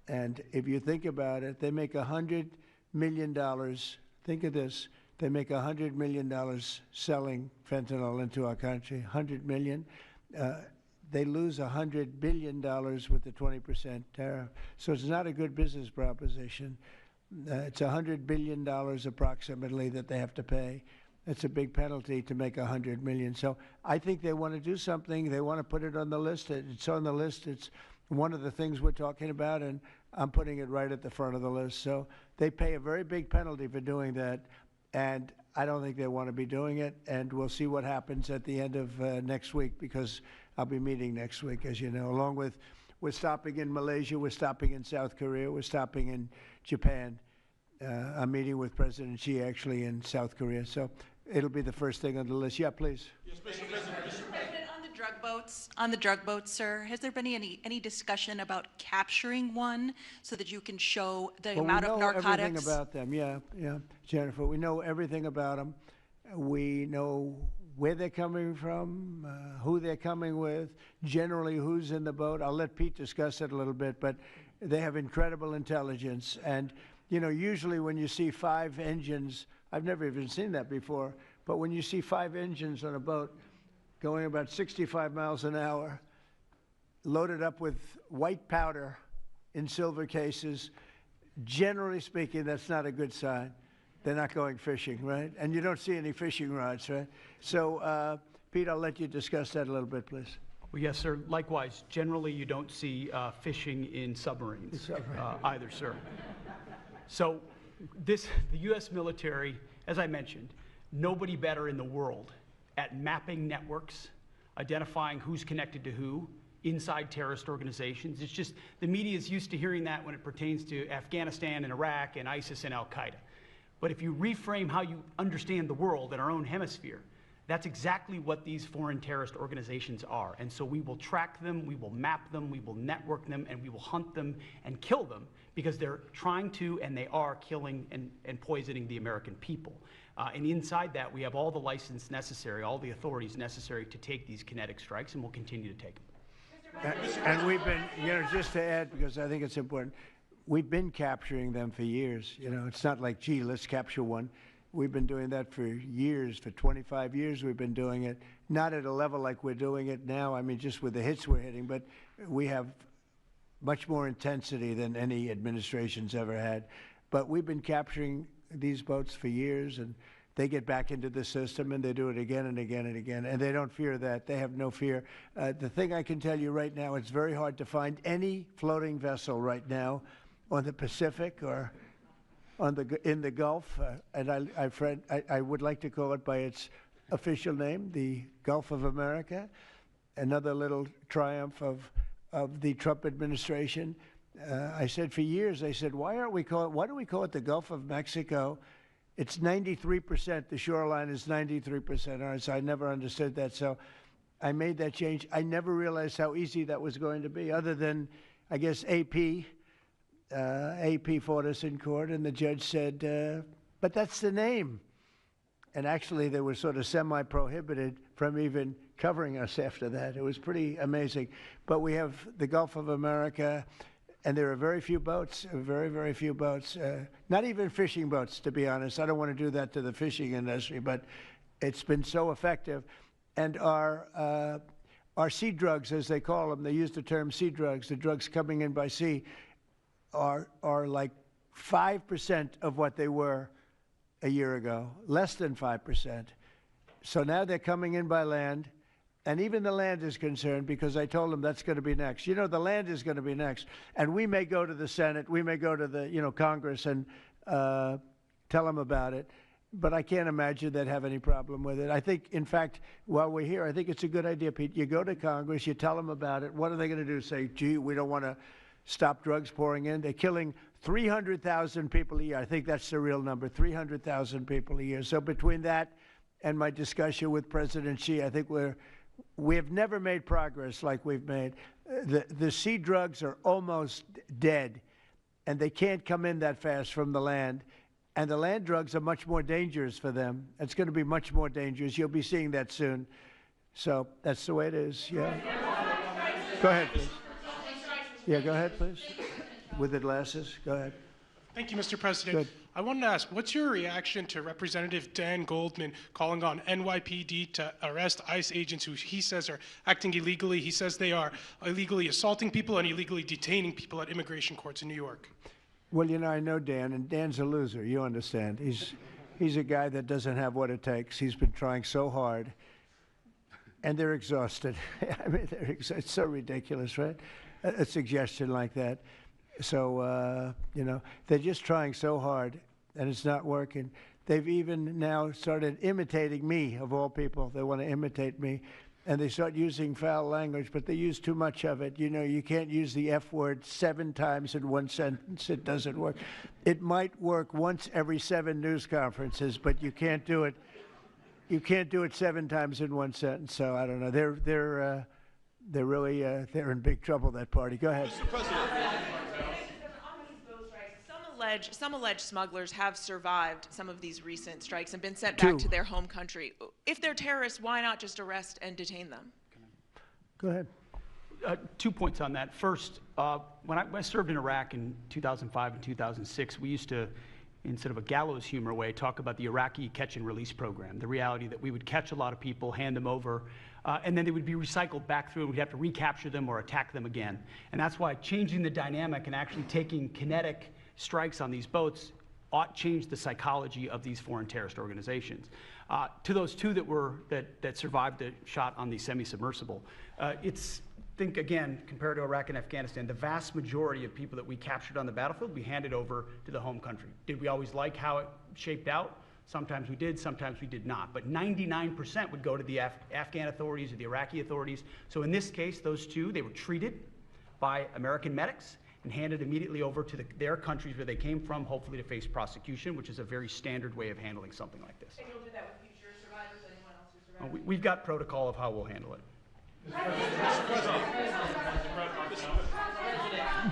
And if you think about it, they make $100 million. Think of this. They make $100 million selling fentanyl into our country, $100 million. They lose $100 billion with the 20% tariff. So it's not a good business proposition. It's $100 billion approximately that they have to pay. It's a big penalty to make $100 million. So I think they want to do something. They want to put it on the list. It's on the list. It's one of the things we're talking about, and I'm putting it right at the front of the list. So they pay a very big penalty for doing that, and I don't think they want to be doing it. And we'll see what happens at the end of next week, because I'll be meeting next week, as you know, along with we're stopping in Malaysia, we're stopping in South Korea, we're stopping in Japan. I'm meeting with President Xi actually in South Korea. So it'll be the first thing on the list. Yeah, please. Yes, Mr. President. Mr. President, on the drug boats, sir, has there been any discussion about capturing one so that you can show the amount of narcotics? We know everything about them. Yeah, Jennifer. We know everything about them. We know where they're coming from, who they're coming with, generally who's in the boat. I'll let Pete discuss it a little bit, but they have incredible intelligence. And, you know, usually when you see 5 engines, I've never even seen that before, but when you see 5 engines on a boat going about 65 miles an hour, loaded up with white powder in silver cases, generally speaking, that's not a good sign. They're not going fishing, right? And you don't see any fishing rods, right? So, Pete, I'll let you discuss that a little bit, please. Well, yes, sir. Likewise, generally you don't see fishing in submarines either, sir. So the U.S. military, as I mentioned, nobody better in the world at mapping networks, identifying who's connected to who inside terrorist organizations. It's just the media is used to hearing that when it pertains to Afghanistan and Iraq and ISIS and Al-Qaeda. But if you reframe how you understand the world in our own hemisphere, that's exactly what these foreign terrorist organizations are. And so we will track them, we will map them, we will network them, and we will hunt them and kill them because they're trying to and they are killing and poisoning the American people. And inside that, we have all the license necessary, all the authorities necessary to take these kinetic strikes, and we'll continue to take them. And we've been, you know, just to add, because I think it's important, we've been capturing them for years. You know, it's not like, gee, let's capture one. We've been doing that for years. For 25 years, we've been doing it. Not at a level like we're doing it now. I mean, just with the hits we're hitting, but we have much more intensity than any administration's ever had. But we've been capturing these boats for years, and they get back into the system, and they do it again and again and again, and they don't fear that. They have no fear. The thing I can tell you right now, it's very hard to find any floating vessel right now on the Pacific or in the Gulf, and I would like to call it by its official name, the Gulf of America. Another little triumph of the Trump administration. I said for years, I said, why do we call it the Gulf of Mexico? It's 93%, the shoreline is 93%. All right, so I never understood that, so I made that change. I never realized how easy that was going to be, other than, I guess, AP fought us in court, and the judge said, but that's the name. And actually, they were sort of semi-prohibited from even covering us after that. It was pretty amazing. But we have the Gulf of America, and there are very few boats, very, very few boats, not even fishing boats, to be honest. I don't want to do that to the fishing industry, but it's been so effective. And our sea drugs, as they call them, they use the term sea drugs, the drugs coming in by sea, are like 5% of what they were a year ago, less than 5%. So now they're coming in by land, and even the land is concerned because I told them that's going to be next. You know, the land is going to be next, and we may go to the Senate, we may go to the, you know, Congress and tell them about it, but I can't imagine they'd have any problem with it. I think, in fact, while we're here, I think it's a good idea, Pete. You go to Congress, you tell them about it. What are they going to do? Say, gee, we don't want to stop drugs pouring in. They're killing 300,000 people a year. I think that's the real number, 300,000 people a year. So between that and my discussion with President Xi, I think we're We have never made progress like we've made. The sea drugs are almost dead, and they can't come in that fast from the land. And the land drugs are much more dangerous for them. It's going to be much more dangerous. You'll be seeing that soon. So that's the way it is. Yeah. Go ahead, please. Yeah, go ahead, please. With the glasses, go ahead. Thank you, Mr. President. Good. I wanted to ask, what's your reaction to Representative Dan Goldman calling on NYPD to arrest ICE agents who he says are acting illegally? He says they are illegally assaulting people and illegally detaining people at immigration courts in New York. Well, you know, I know Dan, and Dan's a loser. You understand. He's a guy that doesn't have what it takes. He's been trying so hard, and they're exhausted. I mean, it's so ridiculous, right? A suggestion like that. So, you know, they're just trying so hard, and it's not working. They've even now started imitating me, of all people. They want to imitate me, and they start using foul language, but they use too much of it. You know, you can't use the F word 7 times in one sentence. It doesn't work. It might work once every 7 news conferences, but you can't do it. You can't do it 7 times in one sentence. So I don't know. They're really they're in big trouble. That party. Go ahead. Mr. President. Some alleged smugglers have survived some of these recent strikes and been sent back to their home country. If they're terrorists, why not just arrest and detain them? Go ahead. 2 points on that. First, when I served in Iraq in 2005 and 2006, we used to, in sort of a gallows humor way, talk about the Iraqi catch and release program, the reality that we would catch a lot of people, hand them over, and then they would be recycled back through, and we'd have to recapture them or attack them again. And that's why changing the dynamic and actually taking kinetic strikes on these boats ought change the psychology of these foreign terrorist organizations. To those 2 that survived the shot on the semi-submersible, think again, compared to Iraq and Afghanistan, the vast majority of people that we captured on the battlefield, we handed over to the home country. Did we always like how it shaped out? Sometimes we did, sometimes we did not. But 99% would go to the Afghan authorities or the Iraqi authorities. So in this case, those 2, they were treated by American medics and handed immediately over to their countries where they came from, hopefully to face prosecution, which is a very standard way of handling something like this. And you'll do that with future survivors, anyone else who survived? We've got protocol of how we'll handle it. Mr. President.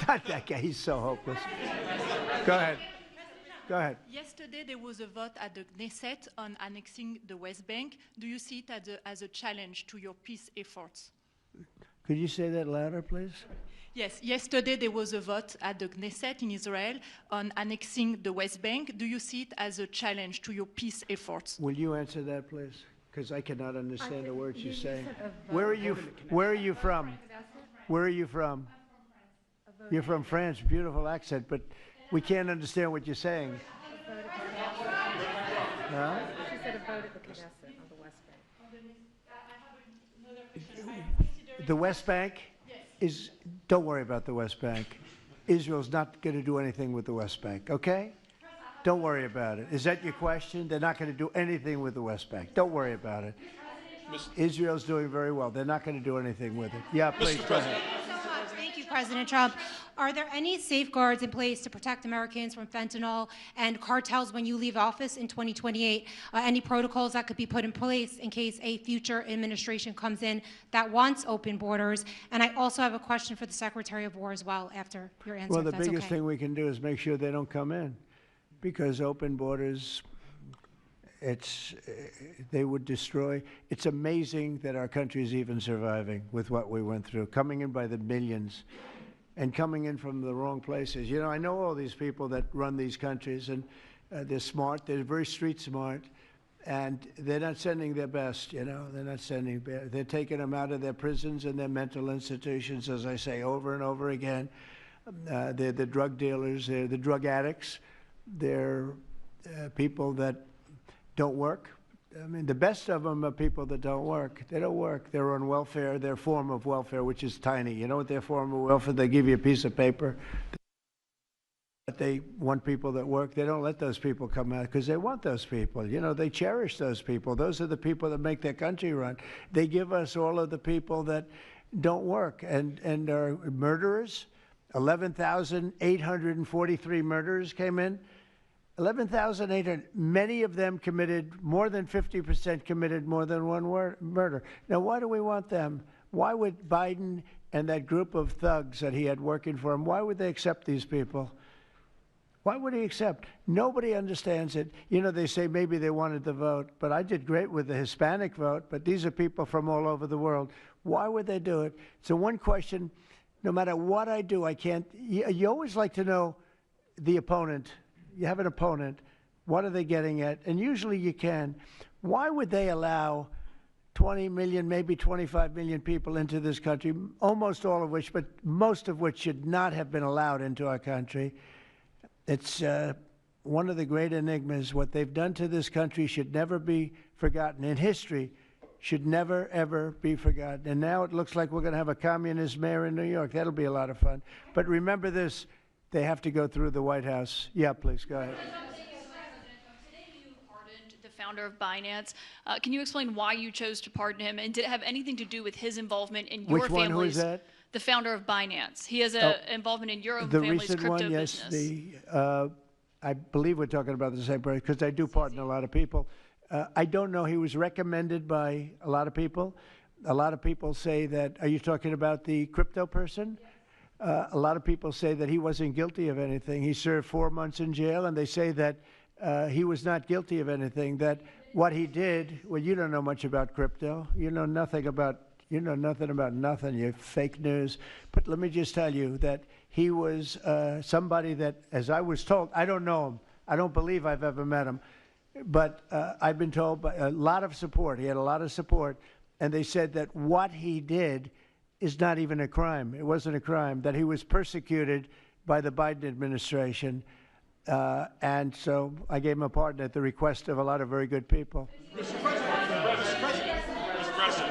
Not that guy. He's so hopeless. Go ahead. Go ahead. Yesterday, there was a vote at the Knesset on annexing the West Bank. Do you see it as a challenge to your peace efforts? Could you say that louder, please? Yes, yesterday there was a vote at the Knesset in Israel on annexing the West Bank. Do you see it as a challenge to your peace efforts? Will you answer that, please? Because I cannot understand the words you're saying. Where are you from? Where are you from? You're from France. Beautiful accent, but we can't understand what you're saying. Huh? She said a vote at the Knesset on the West Bank. The West Bank is, don't worry about the West Bank. Israel's not going to do anything with the West Bank, okay? Don't worry about it. Is that your question? They're not going to do anything with the West Bank. Don't worry about it. Israel's doing very well. They're not going to do anything with it. Yeah, please, go ahead. Thank you, President Trump. Are there any safeguards in place to protect Americans from fentanyl and cartels when you leave office in 2028? Any protocols that could be put in place in case a future administration comes in that wants open borders? And I also have a question for the Secretary of War as well after your answer. Well, the biggest thing we can do is make sure they don't come in, because open borders, they would destroy. It's amazing that our country is even surviving with what we went through, coming in by the millions and coming in from the wrong places. You know, I know all these people that run these countries, and they're smart. They're very street smart, and they're not sending their best, you know. They're not sending, they're taking them out of their prisons and their mental institutions, as I say over and over again. They're the drug dealers. They're the drug addicts. They're people that don't work. I mean, the best of them are people that don't work. They don't work. They're on welfare, their form of welfare, which is tiny. You know what their form of welfare? They give you a piece of paper. But they want people that work. They don't let those people come out because they want those people. You know, they cherish those people. Those are the people that make their country run. They give us all of the people that don't work and are murderers. 11,843 murderers came in. 11,800. Many of them committed, more than 50% committed more than one murder. Now, why do we want them? Why would Biden and that group of thugs that he had working for him, why would they accept these people? Why would he accept? Nobody understands it. You know, they say maybe they wanted the vote, but I did great with the Hispanic vote, but these are people from all over the world. Why would they do it? So one question, no matter what I do, I can't, you always like to know the opponent. You have an opponent. What are they getting at? And usually you can. Why would they allow 20 million, maybe 25 million people into this country, almost all of which, but most of which should not have been allowed into our country? It's one of the great enigmas. What they've done to this country should never be forgotten. In history, should never, ever be forgotten. And now it looks like we're going to have a communist mayor in New York. That'll be a lot of fun. But remember this, they have to go through the White House. Yeah, please, go ahead. Today you pardoned the founder of Binance. Can you explain why you chose to pardon him? And did it have anything to do with his involvement in your Which one? family's? Who is that? The founder of Binance. He has an involvement in your own The family's recent crypto one, yes. business. I believe we're talking about the same person because I do pardon a lot of people. I don't know. He was recommended by a lot of people. A lot of people say that, are you talking about the crypto person? A lot of people say that he wasn't guilty of anything. He served 4 months in jail, and they say that he was not guilty of anything, that what he did, well, you don't know much about crypto. You know nothing about nothing, you fake news. But let me just tell you that he was somebody that, as I was told, I don't know him. I don't believe I've ever met him. But I've been told by a lot of support. He had a lot of support. And they said that what he did is not even a crime. It wasn't a crime, that he was persecuted by the Biden administration. And so I gave him a pardon at the request of a lot of very good people. Mr. President.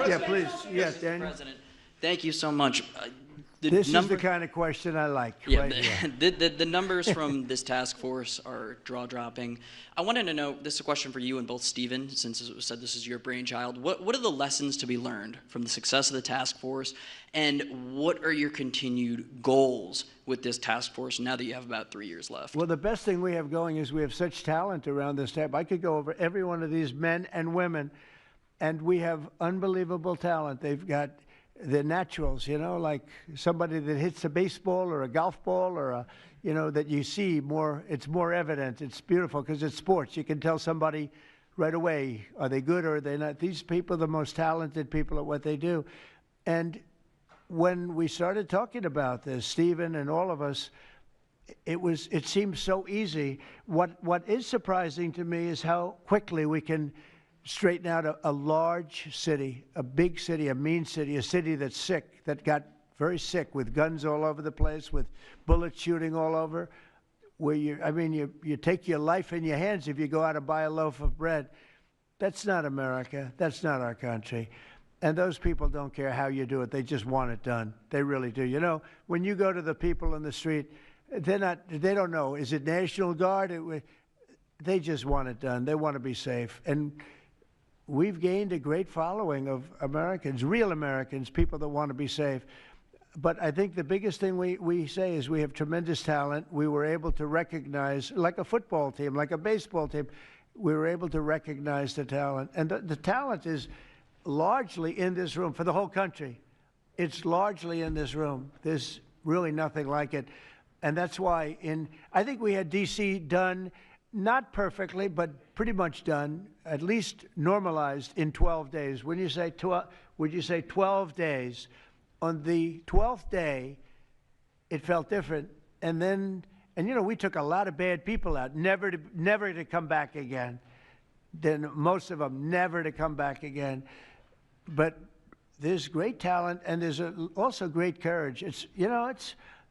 Yeah, please. Yes, Daniel. President, thank you so much. This is the kind of question I like. Yeah, right here. the numbers from this task force are jaw-dropping. I wanted to know, this is a question for you and both Stephen, since it was said this is your brainchild. What are the lessons to be learned from the success of the task force, and what are your continued goals with this task force now that you have about 3 years left? Well, the best thing we have going is we have such talent around this table. I could go over every one of these men and women, and we have unbelievable talent. They've got the naturals, you know, like somebody that hits a baseball or a golf ball or a, you know, that you see more, it's more evident. It's beautiful because it's sports. You can tell somebody right away, are they good or are they not? These people are the most talented people at what they do. And when we started talking about this, Stephen and all of us, it seemed so easy. What is surprising to me is how quickly we can straighten out a large city, a big city, a mean city, a city that's sick, that got very sick with guns all over the place, with bullets shooting all over, where you take your life in your hands if you go out and buy a loaf of bread. That's not America. That's not our country. And those people don't care how you do it. They just want it done. They really do. You know, when you go to the people in the street, they don't know. Is it National Guard? They just want it done. They want to be safe. And we've gained a great following of Americans, real Americans, people that want to be safe. But I think the biggest thing we say is we have tremendous talent. We were able to recognize, like a football team, like a baseball team, we were able to recognize the talent. And the talent is largely in this room for the whole country. It's largely in this room. There's really nothing like it. And that's why I think we had D.C. done, not perfectly, but pretty much done, at least normalized in 12 days. Would you say 12 days? On the 12th day, it felt different. And you know, we took a lot of bad people out, never to come back again. Then most of them never to come back again. But there's great talent, and there's also great courage.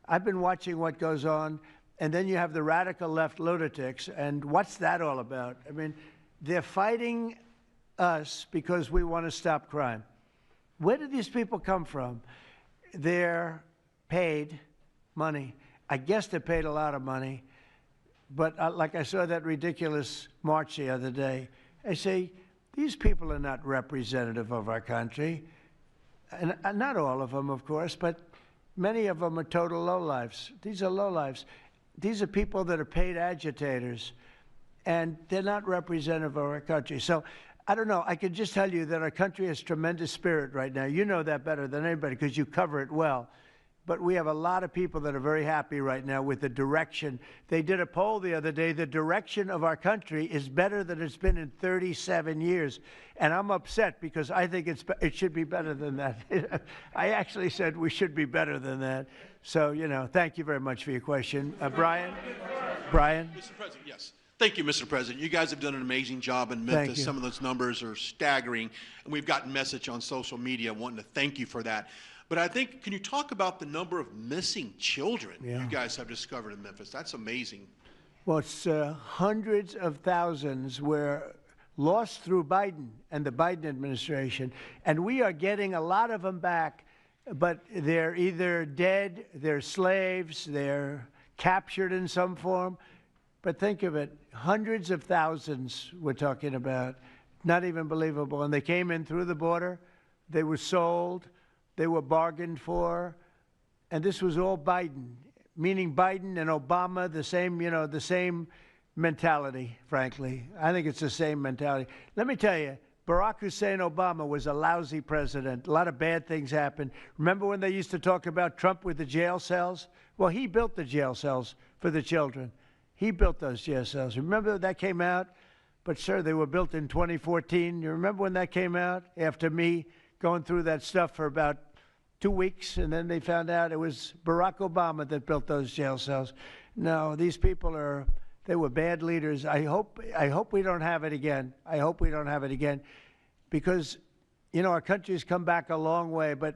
I've been watching what goes on. And then you have the radical left lunatics, and what's that all about? I mean, they're fighting us because we want to stop crime. Where do these people come from? They're paid money. I guess they're paid a lot of money. But like I saw that ridiculous march the other day, I say, these people are not representative of our country. And not all of them, of course, but many of them are total lowlifes. These are lowlifes. These are people that are paid agitators. and they're not representative of our country. So I don't know. I can just tell you that our country has tremendous spirit right now. You know that better than anybody because you cover it well. But we have a lot of people that are very happy right now with the direction. They did a poll the other day. The direction of our country is better than it's been in 37 years. And I'm upset because I think it should be better than that. I actually said we should be better than that. So, you know, thank you very much for your question. Brian? Brian? Mr. President, yes. Thank you, Mr. President. You guys have done an amazing job in Memphis. Some of those numbers are staggering, and we've gotten message on social media wanting to thank you for that. But I think, can you talk about the number of missing children you guys have discovered in Memphis? That's amazing. Well, it's hundreds of thousands were lost through Biden and the Biden administration, and we are getting a lot of them back, but they're either dead, they're slaves, they're captured in some form. But think of it, hundreds of thousands we're talking about, not even believable. And they came in through the border, they were sold, they were bargained for, and this was all Biden, meaning Biden and Obama, the same, you know, the same mentality, frankly. I think it's the same mentality. Let me tell you, Barack Hussein Obama was a lousy president. A lot of bad things happened. Remember when they used to talk about Trump with the jail cells? Well, he built the jail cells for the children. He built those jail cells. Remember that came out? But, sir, they were built in 2014. You remember when that came out? After me going through that stuff for about 2 weeks, and then they found out it was Barack Obama that built those jail cells. No, these people they were bad leaders. I hope we don't have it again. I hope we don't have it again because, you know, our country's come back a long way, but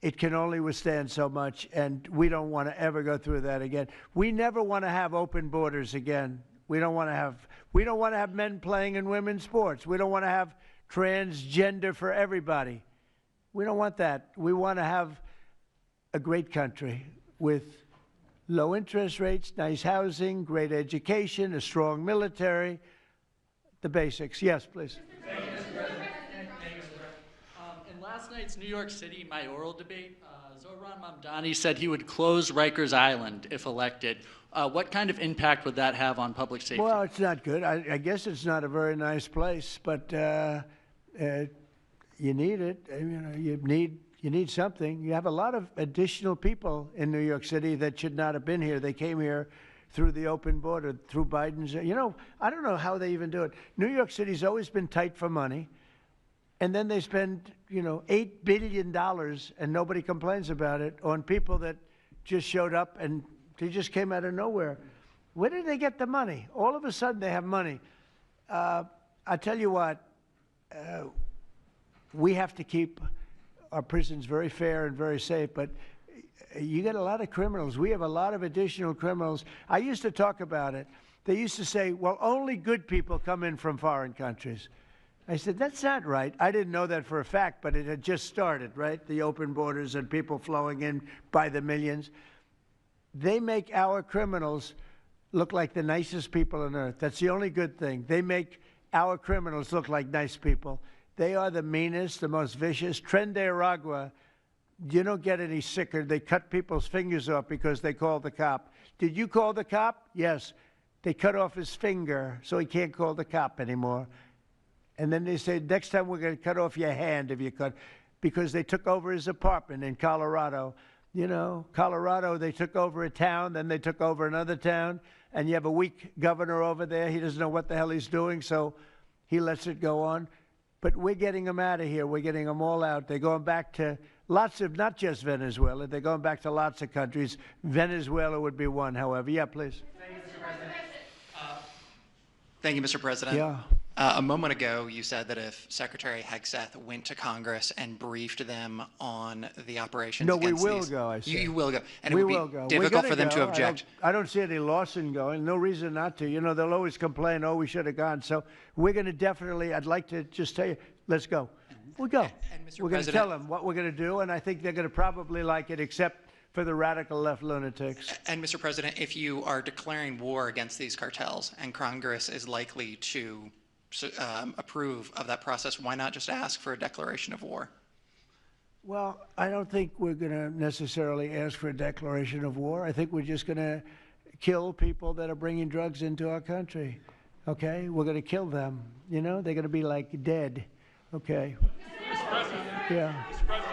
it can only withstand so much, and we don't want to ever go through that again. We never want to have open borders again. We don't want to have men playing in women's sports. We don't want to have transgender for everybody. We don't want that. We want to have a great country with low interest rates, nice housing, great education, a strong military, the basics. Yes, please. In last night's New York City mayoral debate, Zohran Mamdani said he would close Rikers Island if elected. What kind of impact would that have on public safety? Well, it's not good. I guess it's not a very nice place, but you need it. You know, you need something. You have a lot of additional people in New York City that should not have been here. They came here through the open border, through Biden's. You know, I don't know how they even do it. New York City's always been tight for money, and then they spend, you know, $8 billion, and nobody complains about it, on people that just showed up and they just came out of nowhere. Where did they get the money? All of a sudden, they have money. I tell you what. We have to keep our prisons very fair and very safe, but you get a lot of criminals. We have a lot of additional criminals. I used to talk about it. They used to say, well, only good people come in from foreign countries. I said, that's not right. I didn't know that for a fact, but it had just started, right? The open borders and people flowing in by the millions. They make our criminals look like the nicest people on earth. That's the only good thing. They make our criminals look like nice people. They are the meanest, the most vicious. Tren de Aragua, you don't get any sicker. They cut people's fingers off because they called the cop. Did you call the cop? Yes. They cut off his finger so he can't call the cop anymore. And then they say, next time we're going to cut off your hand if you cut, because they took over his apartment in Colorado. You know, Colorado, they took over a town, then they took over another town, and you have a weak governor over there. He doesn't know what the hell he's doing, so he lets it go on. But we're getting them out of here. We're getting them all out. They're going back to lots of, not just Venezuela, they're going back to lots of countries. Venezuela would be one, however. Yeah, please. Thank you, Mr. President. Yeah. A moment ago, you said that if Secretary Hegseth went to Congress and briefed them on the operations No, we against will these, go, I said. You will go. And we it would will be go. difficult for them to object. I don't see any loss in going. No reason not to. You know, they'll always complain, oh, we should have gone. So we're going to definitely, I'd like to just tell you, let's go. We'll go. We're going to tell them what we're going to do, and I think they're going to probably like it, except for the radical left lunatics. And Mr. President, if you are declaring war against these cartels and Congress is likely to approve of that process, why not just ask for a declaration of war? Well, I don't think we're going to necessarily ask for a declaration of war. I think we're just going to kill people that are bringing drugs into our country. okay? We're going to kill them. You know, they're going to be like dead, okay? Mr. President. Yeah. Mr. President.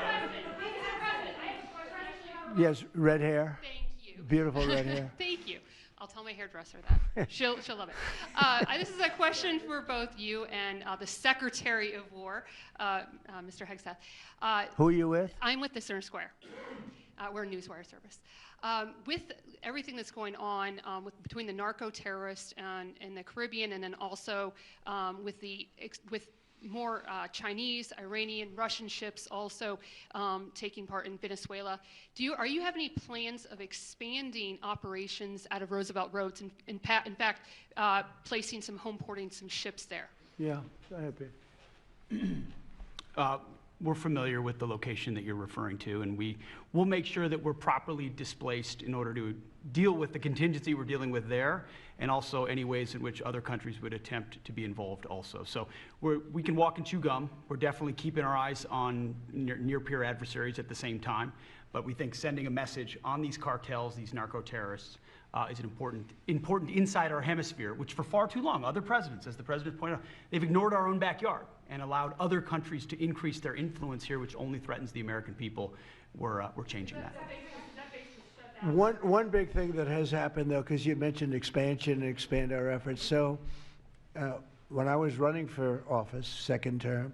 Yes, red hair. Thank you. Beautiful red hair. Thank you. I'll tell my hairdresser that. She'll love it. This is a question for both you and the Secretary of War, Mr. Hegseth. Who are you with? I'm with the Center Square. We're a newswire service. With everything that's going on between the narco-terrorists in the Caribbean, and then also with more Chinese, Iranian, Russian ships also taking part in Venezuela. Are you have any plans of expanding operations out of Roosevelt Roads, and in fact, placing some home porting some ships there? Yeah, go ahead, Pete. We're familiar with the location that you're referring to, and we'll make sure that we're properly displaced in order to deal with the contingency we're dealing with there, and also any ways in which other countries would attempt to be involved also. So we can walk and chew gum. We're definitely keeping our eyes on near-peer adversaries at the same time, but we think sending a message on these cartels, these narco-terrorists, is an important inside our hemisphere, which for far too long, other presidents, as the president pointed out, they've ignored our own backyard and allowed other countries to increase their influence here, which only threatens the American people. We're changing that. One big thing that has happened, though, because you mentioned expansion and expand our efforts. So when I was running for office, second term,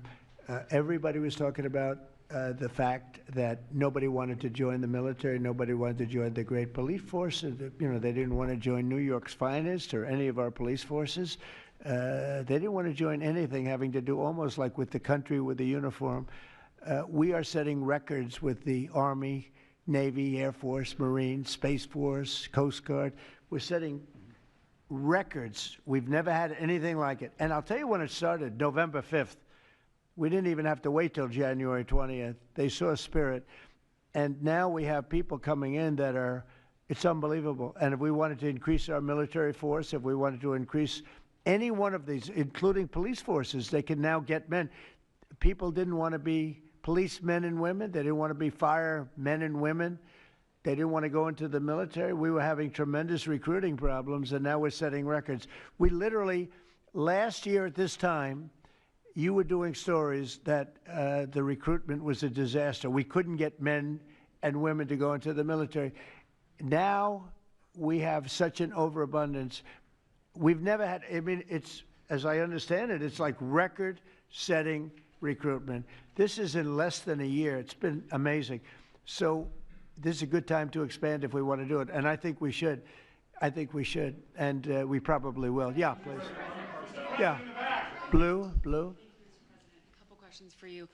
everybody was talking about the fact that nobody wanted to join the military, nobody wanted to join the great police force. They didn't want to join New York's finest or any of our police forces. They didn't want to join anything having to do almost like with the country, with the uniform. We are setting records with the Army, Navy, Air Force, Marines, Space Force, Coast Guard. We're setting records. We've never had anything like it. And I'll tell you when it started, November 5th. We didn't even have to wait till January 20th. They saw spirit. And now we have people coming in that are, it's unbelievable. And if we wanted to increase our military force, if we wanted to increase any one of these, including police forces, they can now get men. People didn't want to be policemen and women. They didn't want to be firemen and women. They didn't want to go into the military. We were having tremendous recruiting problems, and now we're setting records. We literally, last year at this time, you were doing stories that the recruitment was a disaster. We couldn't get men and women to go into the military. Now we have such an overabundance. We've never had, I mean, it's, as I understand it, it's like record-setting recruitment. This is in less than a year. It's been amazing. So this is a good time to expand if we want to do it, and I think we should. I think we should, and we probably will. Yeah, please. Yeah. Blue. A couple questions for you.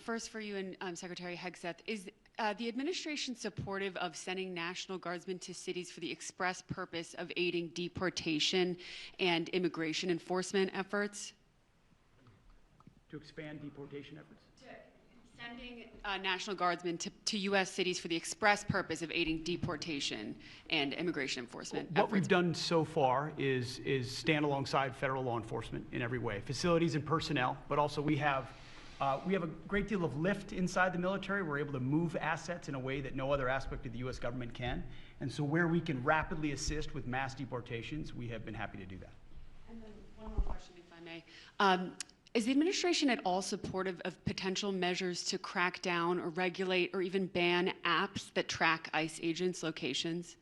First for you and Secretary Hegseth. Is the administration supportive of sending National Guardsmen to cities for the express purpose of aiding deportation and immigration enforcement efforts? To expand deportation efforts? Sending National Guardsmen to U.S. cities for the express purpose of aiding deportation and immigration enforcement What efforts. we've done so far is stand alongside federal law enforcement in every way, facilities and personnel, but also we have a great deal of lift inside the military. We're able to move assets in a way that no other aspect of the U.S. government can. And so where we can rapidly assist with mass deportations, we have been happy to do that. And then one more question, if I may. Is the administration at all supportive of potential measures to crack down or regulate or even ban apps that track ICE agents' locations?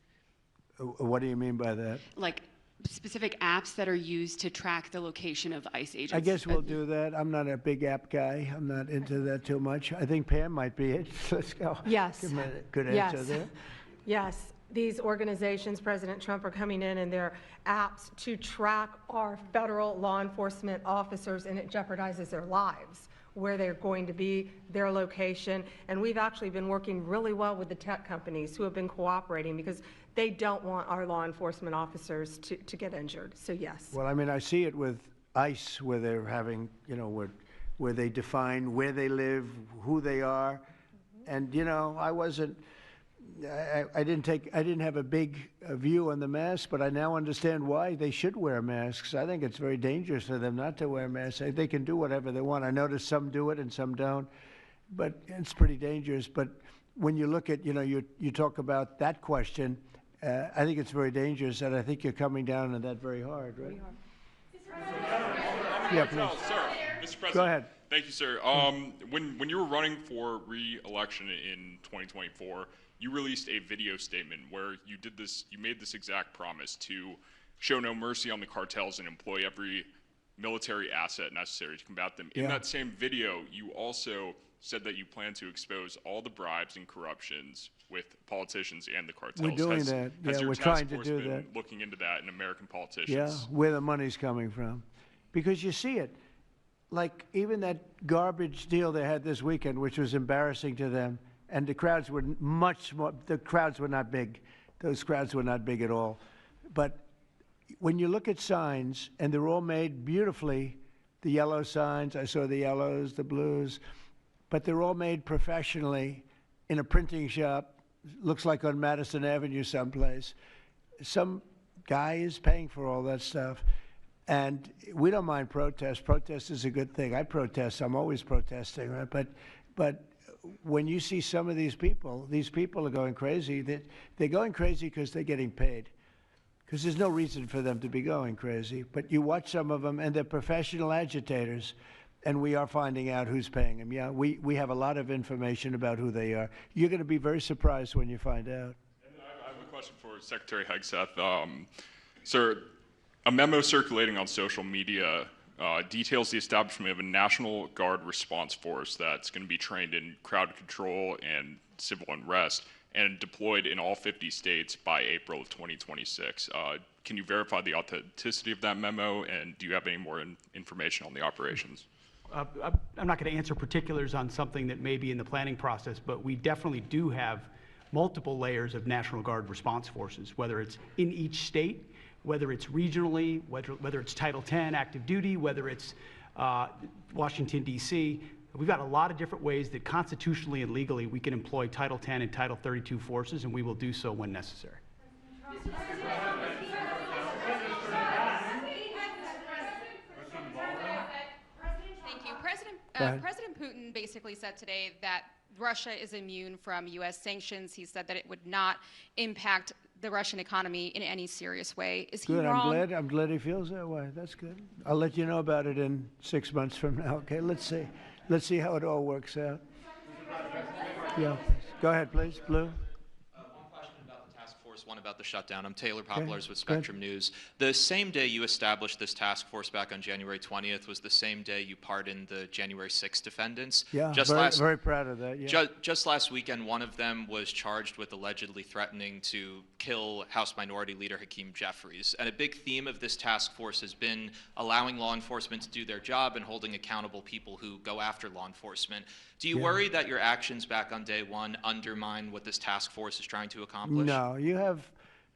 What do you mean by that? Like specific apps that are used to track the location of ICE agents? I guess we'll do that. I'm not a big app guy. I'm not into that too much. I think Pam might be it. Let's go. Yes. Give me a good answer there. Yes. These organizations, President Trump, are coming in and their apps to track our federal law enforcement officers, and it jeopardizes their lives, where they're going to be, their location. And we've actually been working really well with the tech companies who have been cooperating because they don't want our law enforcement officers to get injured. So yes. Well, I mean, I see it with ICE, where they're having, where they define where they live, who they are. And, I didn't have a big view on the mask, but I now understand why they should wear masks. I think it's very dangerous for them not to wear masks. They can do whatever they want. I notice some do it and some don't, but it's pretty dangerous. But when you look at, you talk about that question, I think it's very dangerous, and I think you're coming down on that very hard, right? Yeah, please. Sir, Mr. President. Go ahead. Thank you, sir. When you were running for re-election in 2024, you released a video statement where you made this exact promise to show no mercy on the cartels and employ every military asset necessary to combat them. In that same video, you also said that you plan to expose all the bribes and corruptions with politicians and the cartels. We're doing that. Has Yeah, your we're task trying to force do been that. looking into that in American politicians? Yeah, where the money's coming from. Because you see it. Like even that garbage deal they had this weekend, which was embarrassing to them, and the crowds were the crowds were not big. Those crowds were not big at all. But when you look at signs, and they're all made beautifully, the yellow signs, I saw the yellows, the blues, but they're all made professionally in a printing shop, looks like on Madison Avenue someplace. Some guy is paying for all that stuff. And we don't mind protest. Protest is a good thing. I protest. I'm always protesting, right? But when you see some of these people are going crazy. They're going crazy because they're getting paid. Because there's no reason for them to be going crazy. But you watch some of them, and they're professional agitators, and we are finding out who's paying them. Yeah, we have a lot of information about who they are. You're going to be very surprised when you find out. And I have a question for Secretary Hegseth. Sir, a memo circulating on social media details the establishment of a National Guard response force that's going to be trained in crowd control and civil unrest and deployed in all 50 states by April of 2026. Can you verify the authenticity of that memo, and do you have any more information on the operations? I'm not going to answer particulars on something that may be in the planning process, but we definitely do have multiple layers of National Guard response forces, whether it's in each state, whether it's regionally, whether it's Title X active duty, whether it's Washington, D.C. We've got a lot of different ways that constitutionally and legally we can employ Title X and Title 32 forces, and we will do so when necessary. Thank you. President Putin basically said today that Russia is immune from U.S. sanctions. He said that it would not impact the Russian economy in any serious way. Is he Good. wrong? I'm glad he feels that way. That's good. I'll let you know about it in 6 months from now. Okay. Let's see how it all works out. Yeah. Go ahead, please. Blue. One about the shutdown. I'm Taylor Poplars with Spectrum News. The same day you established this task force back on January 20th was the same day you pardoned the January 6th defendants. Yeah, very proud of that. Yeah. Just last weekend, one of them was charged with allegedly threatening to kill House Minority Leader Hakeem Jeffries. And a big theme of this task force has been allowing law enforcement to do their job and holding accountable people who go after law enforcement. Do you worry that your actions back on day one undermine what this task force is trying to accomplish? No, you have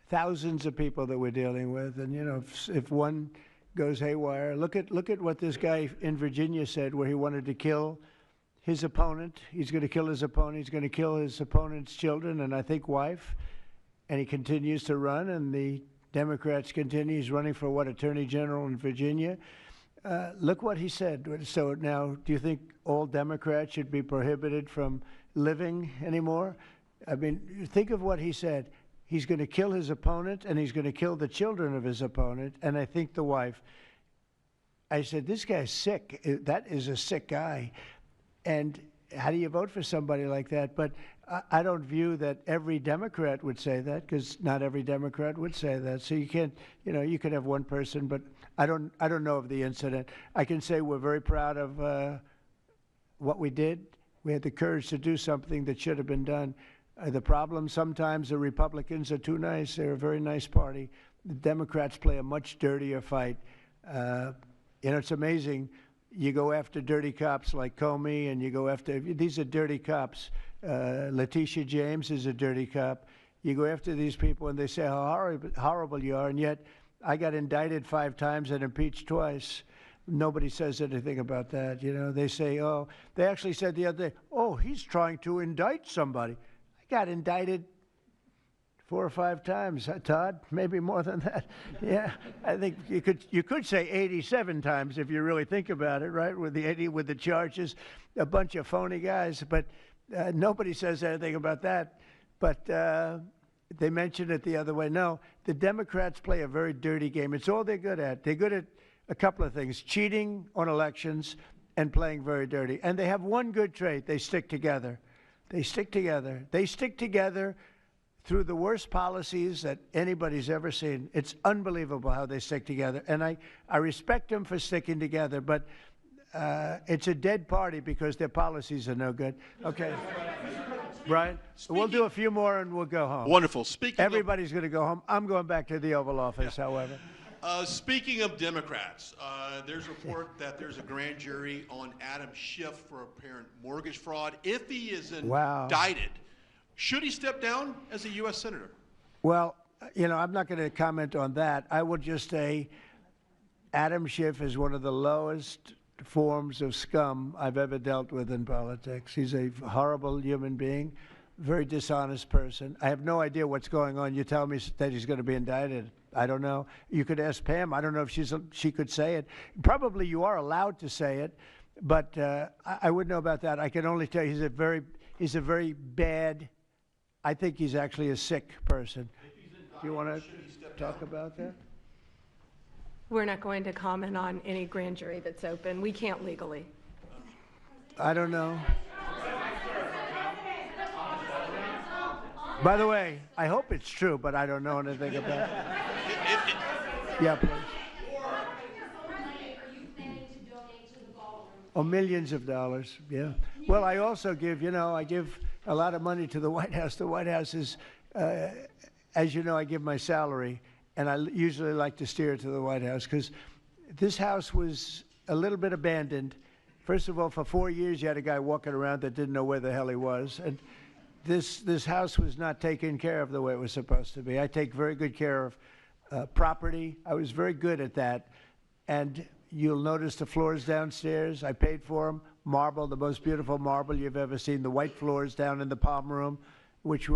thousands of people that we're dealing with, and you know, if one goes haywire, look at what this guy in Virginia said, where he wanted to kill his opponent. He's going to kill his opponent. He's going to kill his opponent's children and I think wife, and he continues to run. And the Democrats continue. He's running for what, Attorney General in Virginia. Look what he said. So now, do you think all Democrats should be prohibited from living anymore? I mean, think of what he said. He's going to kill his opponent, and he's going to kill the children of his opponent, and I think the wife. I said, this guy's sick. That is a sick guy. And how do you vote for somebody like that? But I don't view that every Democrat would say that, because not every Democrat would say that. So you can't, you know, you could have one person, but I don't know of the incident. I can say we're very proud of what we did. We had the courage to do something that should have been done. The problem, sometimes the Republicans are too nice. They're a very nice party. The Democrats play a much dirtier fight. You know, it's amazing. You go after dirty cops like Comey, and you go after, these are dirty cops. Letitia James is a dirty cop. You go after these people, and they say how horrible you are, and yet I got indicted 5 times and impeached twice. Nobody says anything about that. You know, they say, oh, they actually said the other day, oh, he's trying to indict somebody. I got indicted 4 or 5 times, Todd, maybe more than that. Yeah, I think you could say 87 times if you really think about it, right? With the charges, a bunch of phony guys, but nobody says anything about that. But they mentioned it the other way. No, the Democrats play a very dirty game. It's all they're good at. They're good at a couple of things: cheating on elections and playing very dirty. And they have one good trait: they stick together. They stick together. They stick together through the worst policies that anybody's ever seen. It's unbelievable how they stick together. And I respect them for sticking together, but it's a dead party because their policies are no good. Okay. Brian, we'll do a few more and we'll go home. Wonderful. Everybody's going to go home. I'm going back to the Oval Office, however. Speaking of Democrats, there's a report that there's a grand jury on Adam Schiff for apparent mortgage fraud. If he is indicted, should he step down as a U.S. Senator? Well, you know, I'm not going to comment on that. I will just say Adam Schiff is one of the lowest forms of scum I've ever dealt with in politics. He's a horrible human being, very dishonest person. I have no idea what's going on. You tell me that he's going to be indicted. I don't know. You could ask Pam. I don't know if she could say it. Probably you are allowed to say it, but I wouldn't know about that. I can only tell you he's a very bad. I think he's actually a sick person. Do you want to talk about that? We're not going to comment on any grand jury that's open. We can't legally. I don't know. By the way, I hope it's true, but I don't know anything about it. Yeah, please. Oh, millions of dollars, yeah. Well, I also give, I give a lot of money to the White House. The White House is, as you know, I give my salary, and I usually like to steer it to the White House because this house was a little bit abandoned. First of all, for 4 years, you had a guy walking around that didn't know where the hell he was. And this house was not taken care of the way it was supposed to be. I take very good care of property. I was very good at that. And you'll notice the floors downstairs, I paid for them. Marble, the most beautiful marble you've ever seen. The white floors down in the palm room, which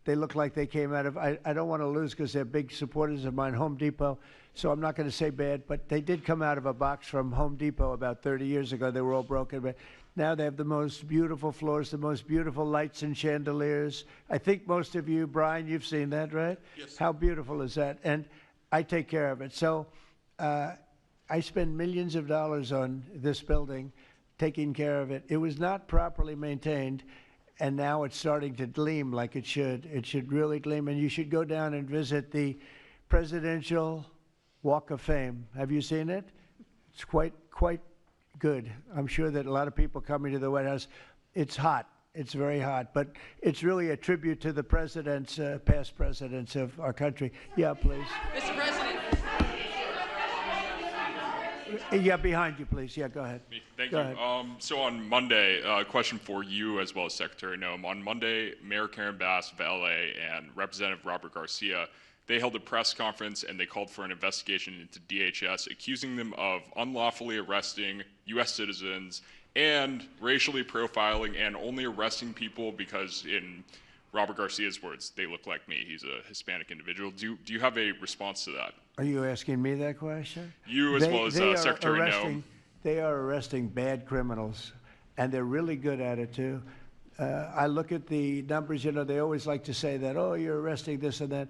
they look like they came out of, I don't want to lose because they're big supporters of mine, Home Depot. So I'm not going to say bad, but they did come out of a box from Home Depot about 30 years ago. They were all broken, but now they have the most beautiful floors, the most beautiful lights and chandeliers. I think most of you, Brian, you've seen that, right? Yes. How beautiful is that? And I take care of it. So I spend millions of dollars on this building, taking care of it. It was not properly maintained, and now it's starting to gleam like it should. It should really gleam, and you should go down and visit the Presidential Walk of Fame. Have you seen it? It's quite good. I'm sure that a lot of people coming to the White House, it's hot. It's very hot, but it's really a tribute to the presidents, past presidents of our country. Yeah, please. Mr. President. Yeah, behind you, please. Yeah, go ahead. Thank you. So on Monday, a question for you as well as Secretary Noem. On Monday, Mayor Karen Bass of LA and Representative Robert Garcia, they held a press conference and they called for an investigation into DHS, accusing them of unlawfully arresting U.S. citizens and racially profiling and only arresting people because, in Robert Garcia's words, they look like me. He's a Hispanic individual. Do you have a response to that? Are you asking me that question? You as well as Secretary Noem. They are arresting bad criminals, and they're really good at it, too. I look at the numbers. They always like to say that, oh, you're arresting this and that.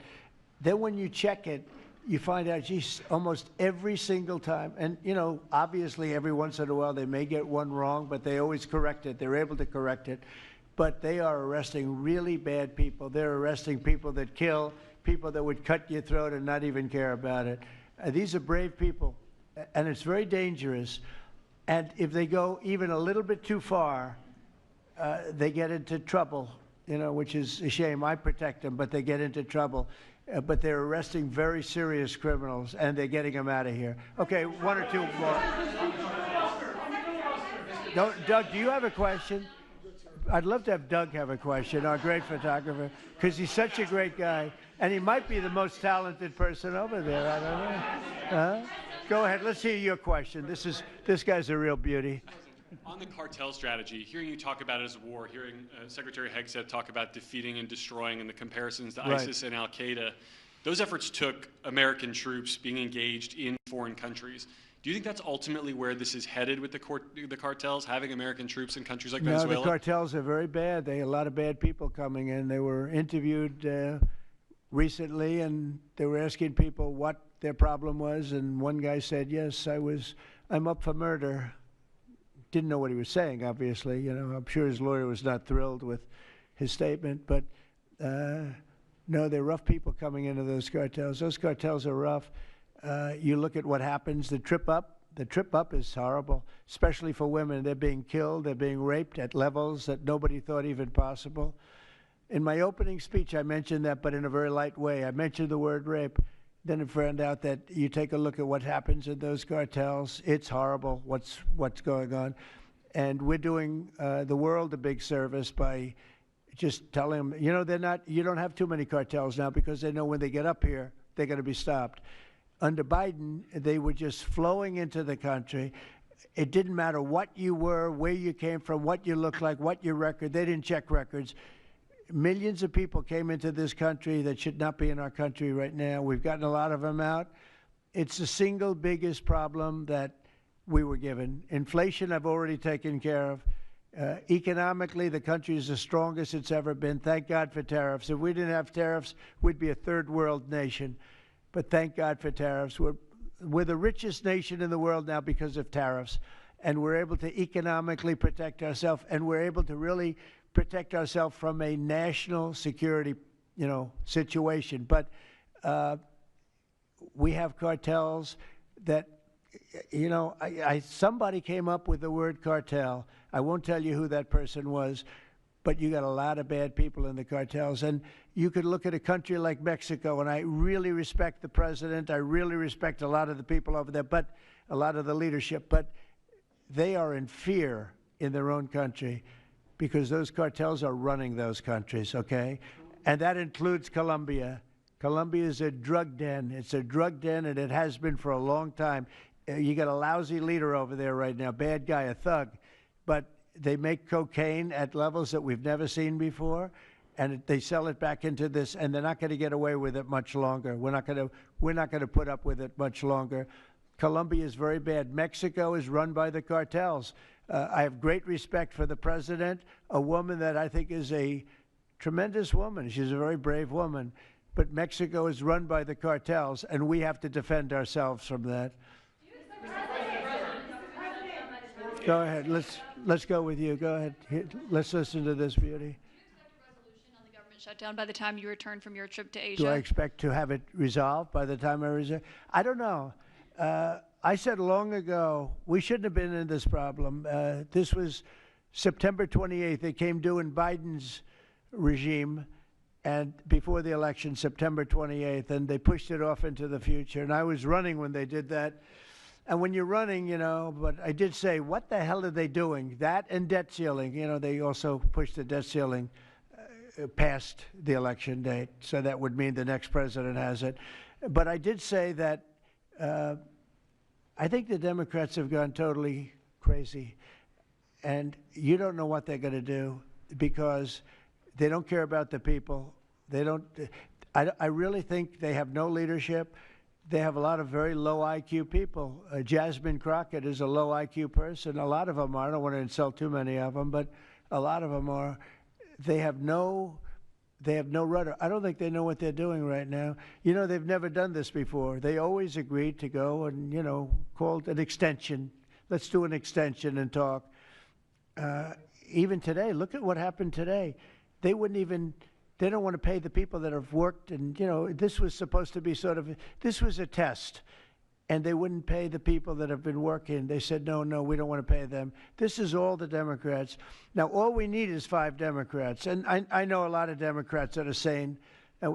Then when you check it, you find out, geez, almost every single time. And, obviously every once in a while they may get one wrong, but they always correct it. They're able to correct it. But they are arresting really bad people. They're arresting people that kill, people that would cut your throat and not even care about it. These are brave people, and it's very dangerous. And if they go even a little bit too far, they get into trouble, which is a shame. I protect them, but they get into trouble. But they're arresting very serious criminals, and they're getting them out of here. Okay, one or two more. Doug, do you have a question? I'd love to have Doug have a question, our great photographer, because he's such a great guy, and he might be the most talented person over there. I don't know. Huh? Go ahead. Let's hear your question. This guy's a real beauty. On the cartel strategy, hearing you talk about it as a war, hearing Secretary Hegseth talk about defeating and destroying and the comparisons to ISIS and Al-Qaeda, those efforts took American troops being engaged in foreign countries. Do you think that's ultimately where this is headed with the cartels, having American troops in countries like Venezuela? No, the cartels are very bad. They have a lot of bad people coming in. They were interviewed recently, and they were asking people what their problem was, and one guy said, yes, I'm up for murder. Didn't know what he was saying, obviously. You know, I'm sure his lawyer was not thrilled with his statement, but no, they're rough people coming into those cartels. Those cartels are rough. You look at what happens, the trip up is horrible, especially for women. They're being killed, they're being raped at levels that nobody thought even possible. In my opening speech, I mentioned that, but in a very light way. I mentioned the word rape. Then I found out that you take a look at what happens in those cartels. It's horrible what's going on. And we're doing the world a big service by just telling them, you know, you don't have too many cartels now because they know when they get up here, they're going to be stopped. Under Biden, they were just flowing into the country. It didn't matter what you were, where you came from, what you looked like, what your record. They didn't check records. Millions of people came into this country that should not be in our country right now. We've gotten a lot of them out. It's the single biggest problem that we were given. Inflation, I've already taken care of. Economically, the country is the strongest it's ever been. Thank God for tariffs. If we didn't have tariffs, we'd be a third world nation. But thank God for tariffs. We're the richest nation in the world now because of tariffs. And we're able to economically protect ourselves, and we're able to really protect ourselves from a national security, situation. But we have cartels that, somebody came up with the word cartel. I won't tell you who that person was, but you got a lot of bad people in the cartels. And you could look at a country like Mexico, and I really respect the president. I really respect a lot of the people over there, but a lot of the leadership. But they are in fear in their own country because those cartels are running those countries, okay? And that includes Colombia. Colombia is a drug den. It's a drug den, and it has been for a long time. You got a lousy leader over there right now, bad guy, a thug. But they make cocaine at levels that we've never seen before, and they sell it back into this, and they're not going to get away with it much longer. We're not going to put up with it much longer. Colombia is very bad. Mexico is run by the cartels. I have great respect for the president, a woman that I think is a tremendous woman. She's a very brave woman. But Mexico is run by the cartels, and we have to defend ourselves from that. Go ahead. Let's go with you. Go ahead. Let's listen to this beauty. Shutdown by the time you return from your trip to Asia? Do I expect to have it resolved by the time I return? I don't know. I said long ago we shouldn't have been in this problem. This was September 28th. It came due in Biden's regime, and before the election, September 28th, and they pushed it off into the future. And I was running when they did that. And when you're running, but I did say, what the hell are they doing? That and debt ceiling. They also pushed the debt ceiling past the election date, so that would mean the next president has it. But I did say that I think the Democrats have gone totally crazy, and you don't know what they're going to do because they don't care about the people. They don't. I really think they have no leadership. They have a lot of very low IQ people. Jasmine Crockett is a low IQ person. A lot of them are. I don't want to insult too many of them, but a lot of them are. They have no rudder. I don't think they know what they're doing right now. They've never done this before. They always agreed to go and, called an extension. Let's do an extension and talk. Even today, look at what happened today. They don't want to pay the people that have worked. And, this was supposed to be this was a test. And they wouldn't pay the people that have been working. They said, no, we don't want to pay them. This is all the Democrats. Now, all we need is 5 Democrats. And I know a lot of Democrats that are saying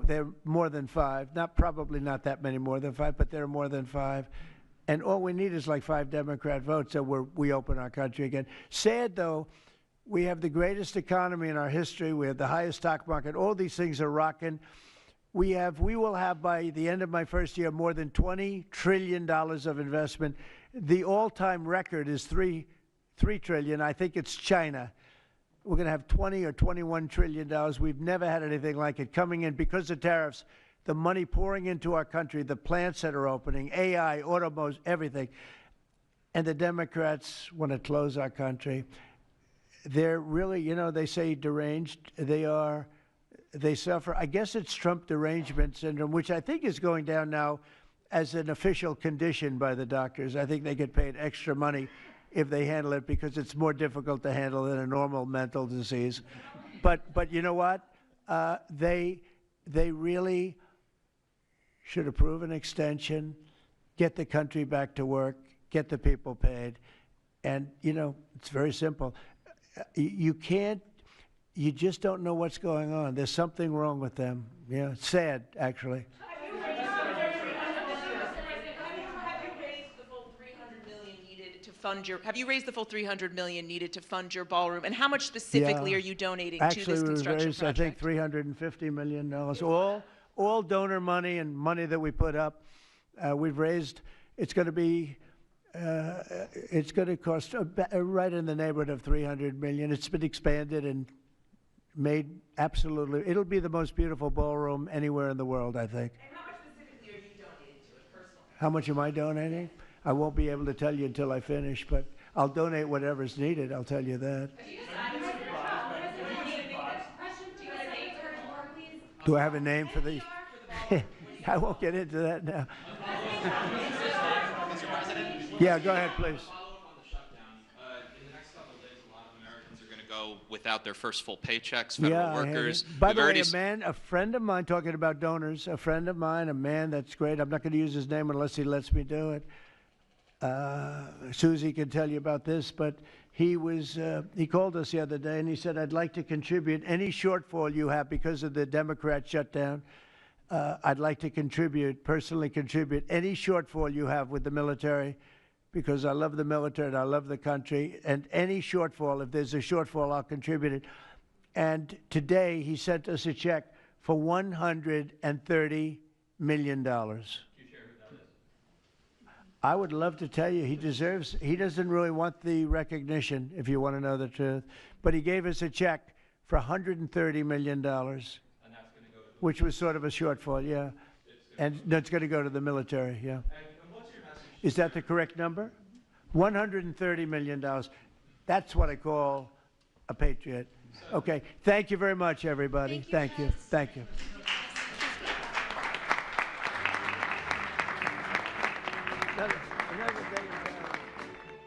they're more than 5. Probably not that many more than 5, but there are more than 5. And all we need is like 5 Democrat votes so we open our country again. Sad, though, we have the greatest economy in our history. We have the highest stock market. All these things are rocking. We will have, by the end of my first year, more than $20 trillion of investment. The all-time record is $3 trillion. I think it's China. We're going to have $20 or $21 trillion. We've never had anything like it coming in because of tariffs. The money pouring into our country, the plants that are opening, AI, automobiles, everything. And the Democrats want to close our country. They're really, they say deranged. They suffer. I guess it's Trump derangement syndrome, which I think is going down now as an official condition by the doctors. I think they get paid extra money if they handle it because it's more difficult to handle than a normal mental disease. But you know what? They really should approve an extension, get the country back to work, get the people paid. And, you know, it's very simple. You can't, you just don't know what's going on. There's something wrong with them. Yeah, it's sad, actually. Have you raised the full $300 million needed to fund your? Have you raised the full $300 million needed to fund your ballroom? And how much specifically are you donating to this construction project? Actually, we raised, I think, $350 million. All donor money and money that we put up. We've raised. It's going to be. It's going to cost right in the neighborhood of $300 million. It's been expanded and made absolutely. It'll be the most beautiful ballroom anywhere in the world, I think. And how much specifically are you donating to it personally? How much am I donating? I won't be able to tell you until I finish, but I'll donate whatever's needed. I'll tell you that. Do I have a name for the? I won't get into that now. Yeah, go ahead, please. In the next couple of days, a lot of Americans are going to go without their first full paychecks. Federal workers. By the way, a friend of mine, talking about donors, a friend of mine, a man that's great. I'm not going to use his name unless he lets me do it. Susie can tell you about this, but he called us the other day and he said, I'd like to contribute any shortfall you have because of the Democrat shutdown. I'd like to personally contribute any shortfall you have with the military because I love the military and I love the country. And any shortfall, if there's a shortfall, I'll contribute it. And today he sent us a check for $130 million. I would love to tell you he doesn't really want the recognition, if you want to know the truth, but he gave us a check for $130 million, which was sort of a shortfall, yeah. And that's going to go to the military, yeah. And what's your message? Is that the correct number? $130 million. That's what I call a patriot. Okay, thank you very much, everybody. Thank you. Thank you. Another day in town.